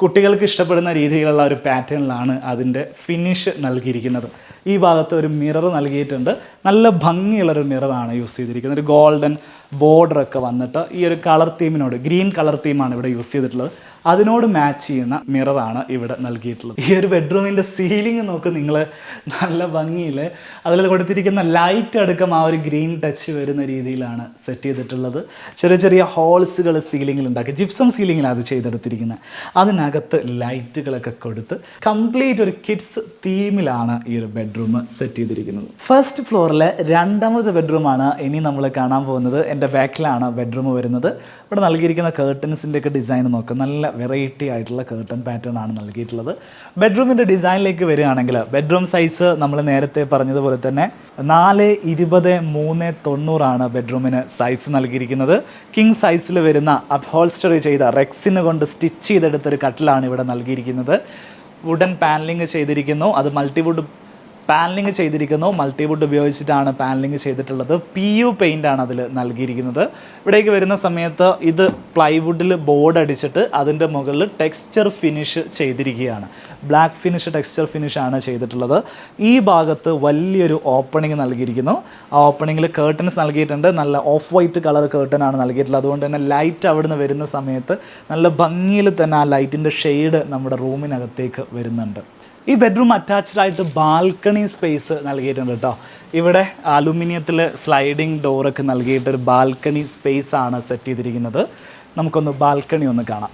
കുട്ടികൾക്ക് ഇഷ്ടപ്പെടുന്ന രീതിയിലുള്ള ഒരു പാറ്റേണിലാണ് അതിൻ്റെ ഫിനിഷ് നൽകിയിരിക്കുന്നത്. ഈ ഭാഗത്ത് ഒരു മിറർ നൽകിയിട്ടുണ്ട്. നല്ല ഭംഗിയുള്ളൊരു മിററാണ് യൂസ് ചെയ്തിരിക്കുന്നത്. ഒരു ഗോൾഡൻ ബോർഡറൊക്കെ വന്നിട്ട് ഈ ഒരു കളർ തീമിനോട്, ഗ്രീൻ കളർ തീമാണ് ഇവിടെ യൂസ് ചെയ്തിട്ടുള്ളത്. അതിനോട് മാച്ച് ചെയ്യുന്ന മിററാണ് ഇവിടെ നൽകിയിട്ടുള്ളത്. ഈ ഒരു ബെഡ്റൂമിൻ്റെ സീലിംഗ് നോക്ക് നിങ്ങൾ, നല്ല ഭംഗിയിൽ അതിൽ കൊടുത്തിരിക്കുന്ന ലൈറ്റ് അടക്കം ആ ഒരു ഗ്രീൻ ടച്ച് വരുന്ന രീതിയിലാണ് സെറ്റ് ചെയ്തിട്ടുള്ളത്. ചെറിയ ചെറിയ ഹോൾസുകൾ സീലിങ്ങിൽ ഉണ്ടാക്കി, ജിപ്സം സീലിങ്ങിലാണ് അത് ചെയ്തെടുത്തിരിക്കുന്നത്. അതിനകത്ത് ലൈറ്റുകളൊക്കെ കൊടുത്ത് കംപ്ലീറ്റ് ഒരു കിഡ്സ് തീമിലാണ് ഈ ഒരു ബെഡ്റൂം സെറ്റ് ചെയ്തിരിക്കുന്നത്. ഫസ്റ്റ് ഫ്ലോറിലെ രണ്ടാമത്തെ ബെഡ്റൂമാണ് ഇനി നമ്മൾ കാണാൻ പോകുന്നത്. എൻ്റെ ബാക്കിലാണ് ബെഡ്റൂം വരുന്നത്. ഇവിടെ നൽകിയിരിക്കുന്ന കേർട്ടൻസിൻ്റെ ഒക്കെ ഡിസൈൻ നോക്കുക, നല്ല വെറൈറ്റി ആയിട്ടുള്ള കേർട്ടൻ പാറ്റേൺ ആണ് നൽകിയിട്ടുള്ളത്. ബെഡ്റൂമിൻ്റെ ഡിസൈനിലേക്ക് വരികയാണെങ്കിൽ ബെഡ്റൂം സൈസ് നമ്മൾ നേരത്തെ പറഞ്ഞതുപോലെ തന്നെ 420 390 ബെഡ്റൂമിന് സൈസ് നൽകിയിരിക്കുന്നത്. കിങ് സൈസിൽ വരുന്ന അപ്ഹോൾസ്റ്ററി ചെയ്ത റെക്സിന് കൊണ്ട് സ്റ്റിച്ച് ചെയ്തെടുത്തൊരു കട്ടിലാണ് ഇവിടെ നൽകിയിരിക്കുന്നത്. വുഡൻ പാനലിങ് ചെയ്തിരിക്കുന്നു. അത് മൾട്ടിവുഡ് പാനലിങ് ചെയ്തിരിക്കുന്നു. മൾട്ടിവുഡ് ഉപയോഗിച്ചിട്ടാണ് പാനലിങ് ചെയ്തിട്ടുള്ളത്. PU പെയിൻ്റ് ആണ് അതിൽ നൽകിയിരിക്കുന്നത്. ഇവിടേക്ക് വരുന്ന സമയത്ത് ഇത് പ്ലൈവുഡിൽ ബോർഡ് അടിച്ചിട്ട് അതിൻ്റെ മുകളിൽ ടെക്സ്ചർ ഫിനിഷ് ചെയ്തിരിക്കുകയാണ്. ബ്ലാക്ക് ഫിനിഷ് ടെക്സ്ചർ ഫിനിഷാണ് ചെയ്തിട്ടുള്ളത്. ഈ ഭാഗത്ത് വലിയൊരു ഓപ്പണിംഗ് നൽകിയിരിക്കുന്നു. ആ ഓപ്പണിങ്ങിൽ കേർട്ടൻസ് നൽകിയിട്ടുണ്ട്. നല്ല ഓഫ് വൈറ്റ് കളർ കേർട്ടനാണ് നൽകിയിട്ടുള്ളത്. അതുകൊണ്ട് തന്നെ ലൈറ്റ് അവിടുന്ന് വരുന്ന സമയത്ത് നല്ല ഭംഗിയിൽ തന്നെ ആ ലൈറ്റിൻ്റെ ഷെയ്ഡ് നമ്മുടെ റൂമിനകത്തേക്ക് വരുന്നുണ്ട്. ഈ ബെഡ്റൂം അറ്റാച്ച്ഡ് ആയിട്ട് ബാൽക്കണി സ്പേസ് നൽകിയിട്ടുണ്ട് കേട്ടോ. ഇവിടെ അലുമിനിയത്തിൽ സ്ലൈഡിങ് ഡോറൊക്കെ നൽകിയിട്ടൊരു ബാൽക്കണി സ്പേസ് ആണ് സെറ്റ് ചെയ്തിരിക്കുന്നത്. നമുക്കൊന്ന് ബാൽക്കണി ഒന്ന് കാണാം.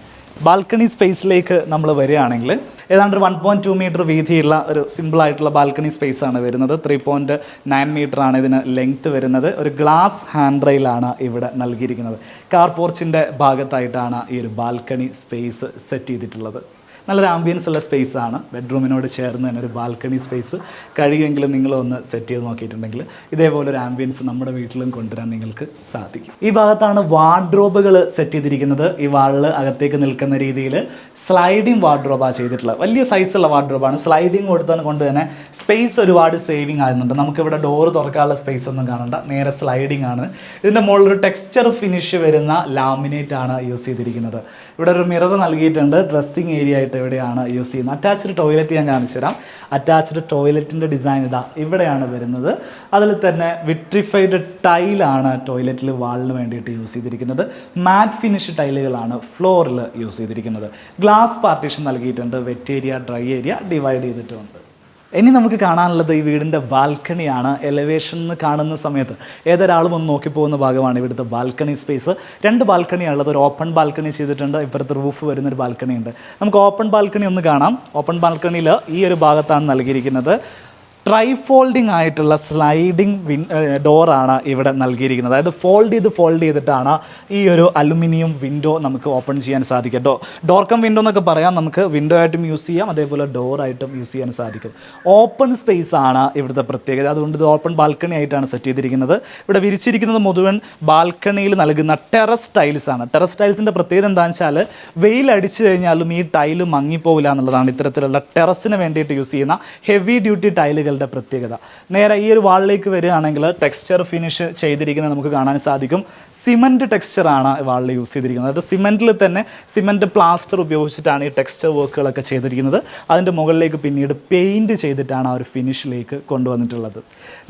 ബാൽക്കണി സ്പേസിലേക്ക് നമ്മൾ വരികയാണെങ്കിൽ ഏതാണ്ട് 1.2 മീറ്റർ വീതിയുള്ള ഒരു സിമ്പിളായിട്ടുള്ള ബാൽക്കണി സ്പേസ് ആണ് വരുന്നത്. 3.9 മീറ്റർ ആണ് ഇതിന് ലെങ്ത്ത് വരുന്നത്. ഒരു ഗ്ലാസ് ഹാൻഡ് റെയിലാണ് ഇവിടെ നൽകിയിരിക്കുന്നത്. കാർ പോർച്ചിൻ്റെ ഭാഗത്തായിട്ടാണ് ഈ ഒരു ബാൽക്കണി സ്പേസ് സെറ്റ് ചെയ്തിട്ടുള്ളത്. നല്ലൊരു ആംബിയൻസ് ഉള്ള സ്പേസ് ആണ്. ബെഡ്റൂമിനോട് ചേർന്ന് തന്നെ ഒരു ബാൽക്കണി സ്പേസ് കഴിയുമെങ്കിലും നിങ്ങളൊന്ന് സെറ്റ് ചെയ്ത് നോക്കിയിട്ടുണ്ടെങ്കിൽ ഇതേപോലെ ഒരു ആംബിയൻസ് നമ്മുടെ വീട്ടിലും കൊണ്ടുവരാൻ നിങ്ങൾക്ക് സാധിക്കും. ഈ ഭാഗത്താണ് വാർഡ്രോബുകൾ സെറ്റ് ചെയ്തിരിക്കുന്നത്. ഈ വാളിൽ അകത്തേക്ക് നിൽക്കുന്ന രീതിയിൽ സ്ലൈഡിങ് വാർഡ്രോബാണ് ചെയ്തിട്ടുള്ളത്. വലിയ സൈസുള്ള വാർഡ്രോബാണ്. സ്ലൈഡിങ് കൊടുത്തത് കൊണ്ട് തന്നെ സ്പേസ് ഒരുപാട് സേവിങ് ആകുന്നുണ്ട്. നമുക്കിവിടെ ഡോറ് തുറക്കാനുള്ള സ്പേസ് ഒന്നും കാണണ്ട, നേരെ സ്ലൈഡിങ് ആണ്. ഇതിൻ്റെ മുകളിൽ ഒരു ടെക്സ്ചർ ഫിനിഷ് വരുന്ന ലാമിനേറ്റ് ആണ് യൂസ് ചെയ്തിരിക്കുന്നത്. ഇവിടെ ഒരു മിറർ നൽകിയിട്ടുണ്ട്. ഡ്രസ്സിങ് ഏരിയ ആയിട്ട് ഇവിടെയാണ് യൂസ് ചെയ്യുന്നത്. അറ്റാച്ച്ഡ് ടോയ്ലറ്റ് ഞാൻ കാണിച്ചു തരാം. അറ്റാച്ച്ഡ് ടോയ്ലറ്റിൻ്റെ ഡിസൈൻ ഇതാ ഇവിടെയാണ് വരുന്നത്. അതിൽ തന്നെ വിട്രിഫൈഡ് ടൈലാണ് ടോയ്ലറ്റിൽ വാളിന് വേണ്ടിയിട്ട് യൂസ് ചെയ്തിരിക്കുന്നത്. മാറ്റ് ഫിനിഷ് ടൈലുകളാണ് ഫ്ലോറിൽ യൂസ് ചെയ്തിരിക്കുന്നത്. ഗ്ലാസ് പാർട്ടീഷൻ നൽകിയിട്ടുണ്ട്. Wet area dry area divide ചെയ്തിട്ടുണ്ട്. ഇനി നമുക്ക് കാണാനുള്ളത് ഈ വീടിൻ്റെ ബാൽക്കണിയാണ്. എലവേഷൻ കാണുന്ന സമയത്ത് ഏതൊരാളും ഒന്ന് നോക്കിപ്പോകുന്ന ഭാഗമാണ് ഇവിടുത്തെ ബാൽക്കണി സ്പേസ്. 2 ബാൽക്കണിയാണുള്ളത്. ഒരു ഓപ്പൺ ബാൽക്കണി ചെയ്തിട്ടുണ്ട്. ഇപ്പുറത്ത് റൂഫ് വരുന്നൊരു ബാൽക്കണി ഉണ്ട്. നമുക്ക് ഓപ്പൺ ബാൽക്കണി ഒന്ന് കാണാം. ഓപ്പൺ ബാൽക്കണിയിൽ ഈ ഒരു ഭാഗത്താണ് നൽകിയിരിക്കുന്നത്. ട്രൈ ഫോൾഡിങ് ആയിട്ടുള്ള സ്ലൈഡിങ് ഡോറാണ് ഇവിടെ നൽകിയിരിക്കുന്നത്. അതായത് ഫോൾഡ് ചെയ്തിട്ടാണ് ഈ ഒരു അലുമിനിയം വിൻഡോ നമുക്ക് ഓപ്പൺ ചെയ്യാൻ സാധിക്കും. ഡോർ കം വിൻഡോ എന്നൊക്കെ പറയാം. നമുക്ക് വിൻഡോ ആയിട്ടും യൂസ് ചെയ്യാം, അതേപോലെ ഡോറായിട്ടും യൂസ് ചെയ്യാൻ സാധിക്കും. ഓപ്പൺ സ്പേസ് ആണ് ഇവിടുത്തെ പ്രത്യേകത. അതുകൊണ്ട് ഇത് ഓപ്പൺ ബാൽക്കണി ആയിട്ടാണ് സെറ്റ് ചെയ്തിരിക്കുന്നത്. ഇവിടെ വിരിച്ചിരിക്കുന്നത് മുഴുവൻ ബാൽക്കണിയിൽ നൽകുന്ന ടെറസ് ടൈൽസ് ആണ്. ടെറസ് ടൈൽസിൻ്റെ പ്രത്യേകത എന്താണെന്ന് വെച്ചാൽ വെയിലടിച്ചു കഴിഞ്ഞാലും ഈ ടൈല് മങ്ങിപ്പോവില്ല എന്നുള്ളതാണ് ഇത്തരത്തിലുള്ള ടെറസിന് വേണ്ടിയിട്ട് യൂസ് ചെയ്യുന്ന ഹെവി ഡ്യൂട്ടി ടൈലുകൾ പ്രത്യേകത. നേരെ ഈ ഒരു വാളിലേക്ക് വരികയാണെങ്കിൽ ടെക്സ്ചർ ഫിനിഷ് ചെയ്തിരിക്കുന്നത് നമുക്ക് കാണാൻ സാധിക്കും. സിമൻറ്റ് ടെക്സ്ചറാണ് വാളിൽ യൂസ് ചെയ്തിരിക്കുന്നത്. അത് സിമൻറ്റിൽ തന്നെ സിമൻറ്റ് പ്ലാസ്റ്റർ ഉപയോഗിച്ചിട്ടാണ് ഈ ടെക്സ്ചർ വർക്കുകളൊക്കെ ചെയ്തിരിക്കുന്നത്. അതിൻ്റെ മുകളിലേക്ക് പിന്നീട് പെയിൻറ്റ് ചെയ്തിട്ടാണ് ആ ഒരു ഫിനിഷിലേക്ക് കൊണ്ടുവന്നിട്ടുള്ളത്.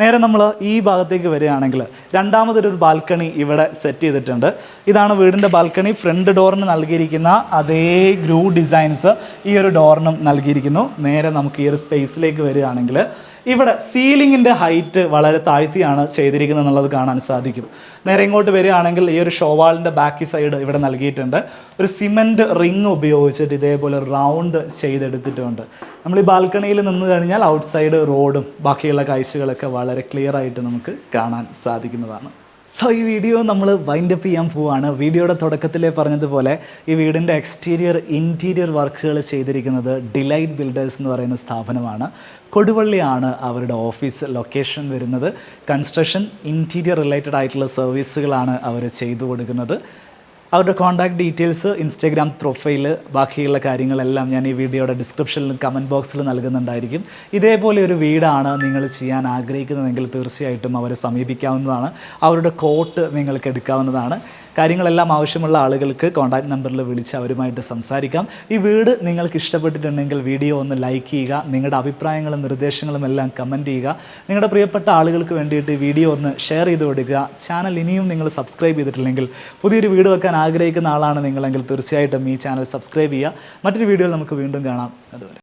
നേരെ നമ്മൾ ഈ ഭാഗത്തേക്ക് വരികയാണെങ്കിൽ രണ്ടാമതൊരു ബാൽക്കണി ഇവിടെ സെറ്റ് ചെയ്തിട്ടുണ്ട്. ഇതാണ് വീടിൻ്റെ ബാൽക്കണി. ഫ്രണ്ട് ഡോറിന് നൽകിയിരിക്കുന്ന അതേ ഗ്രൂ ഡിസൈൻസ് ഈ ഒരു ഡോറിനും നൽകിയിരിക്കുന്നു. നേരെ നമുക്ക് ഈ ഒരു സ്പേസിലേക്ക് വരികയാണെങ്കിൽ ഇവിടെ സീലിങ്ങിൻ്റെ ഹൈറ്റ് വളരെ താഴ്ത്തിയാണ് ചെയ്തിരിക്കുന്നത് എന്നുള്ളത് കാണാൻ സാധിക്കും. നേരെ ഇങ്ങോട്ട് വരികയാണെങ്കിൽ ഈ ഒരു ഷോവാളിൻ്റെ ബാക്കി സൈഡ് ഇവിടെ നൽകിയിട്ടുണ്ട്. ഒരു സിമൻറ്റ് റിങ് ഉപയോഗിച്ചിട്ട് ഇതേപോലെ റൗണ്ട് ചെയ്തെടുത്തിട്ടുണ്ട്. നമ്മൾ ഈ ബാൽക്കണിയിൽ നിന്ന് കഴിഞ്ഞാൽ ഔട്ട് സൈഡ് റോഡും ബാക്കിയുള്ള കാഴ്ചകളൊക്കെ വളരെ ക്ലിയർ ആയിട്ട് നമുക്ക് കാണാൻ സാധിക്കുന്നതാണ്. സോ ഈ വീഡിയോ നമ്മൾ വൈൻഡ് അപ്പ് ചെയ്യാൻ പോവുകയാണ്. വീഡിയോയുടെ തുടക്കത്തിലേ പറഞ്ഞതുപോലെ ഈ വീടിൻ്റെ എക്സ്റ്റീരിയർ ഇൻറ്റീരിയർ വർക്കുകൾ ചെയ്തിരിക്കുന്നത് ഡിലൈറ്റ് ബിൽഡേഴ്സ് എന്ന് പറയുന്ന സ്ഥാപനമാണ്. കൊടുവള്ളിയാണ് അവരുടെ ഓഫീസ് ലൊക്കേഷൻ വരുന്നത്. കൺസ്ട്രക്ഷൻ ഇൻറ്റീരിയർ റിലേറ്റഡ് ആയിട്ടുള്ള സർവീസുകളാണ് അവർ ചെയ്തു കൊടുക്കുന്നത്. അവരുടെ കോൺടാക്ട് ഡീറ്റെയിൽസ്, ഇൻസ്റ്റാഗ്രാം പ്രൊഫൈൽ, ബാക്കിയുള്ള കാര്യങ്ങളെല്ലാം ഞാൻ ഈ വീഡിയോയുടെ ഡിസ്ക്രിപ്ഷനിലും കമൻറ്റ് ബോക്സിൽ നൽകുന്നുണ്ടായിരിക്കും. ഇതേപോലെ ഒരു വീടാണ് നിങ്ങൾ ചെയ്യാൻ ആഗ്രഹിക്കുന്നതെങ്കിൽ തീർച്ചയായിട്ടും അവരെ സമീപിക്കാവുന്നതാണ്. അവരുടെ കോട്ട് നിങ്ങൾക്ക് എടുക്കാവുന്നതാണ്. കാര്യങ്ങളെല്ലാം ആവശ്യമുള്ള ആളുകൾക്ക് കോൺടാക്ട് നമ്പറിൽ വിളിച്ച് അവരുമായിട്ട് സംസാരിക്കാം. ഈ വീട് നിങ്ങൾക്ക് ഇഷ്ടപ്പെട്ടിട്ടുണ്ടെങ്കിൽ വീഡിയോ ഒന്ന് ലൈക്ക് ചെയ്യുക. നിങ്ങളുടെ അഭിപ്രായങ്ങളും നിർദ്ദേശങ്ങളും എല്ലാം കമൻറ്റ് ചെയ്യുക. നിങ്ങളുടെ പ്രിയപ്പെട്ട ആളുകൾക്ക് വേണ്ടിയിട്ട് ഈ വീഡിയോ ഒന്ന് ഷെയർ ചെയ്ത് കൊടുക്കുക. ചാനൽ ഇനിയും നിങ്ങൾ സബ്സ്ക്രൈബ് ചെയ്തിട്ടില്ലെങ്കിൽ, പുതിയൊരു വീഡിയോ വെക്കാൻ ആഗ്രഹിക്കുന്ന ആളാണ് നിങ്ങളെങ്കിൽ തീർച്ചയായിട്ടും ഈ ചാനൽ സബ്സ്ക്രൈബ് ചെയ്യുക. മറ്റൊരു വീഡിയോയിൽ നമുക്ക് വീണ്ടും കാണാം. അതുവരെ.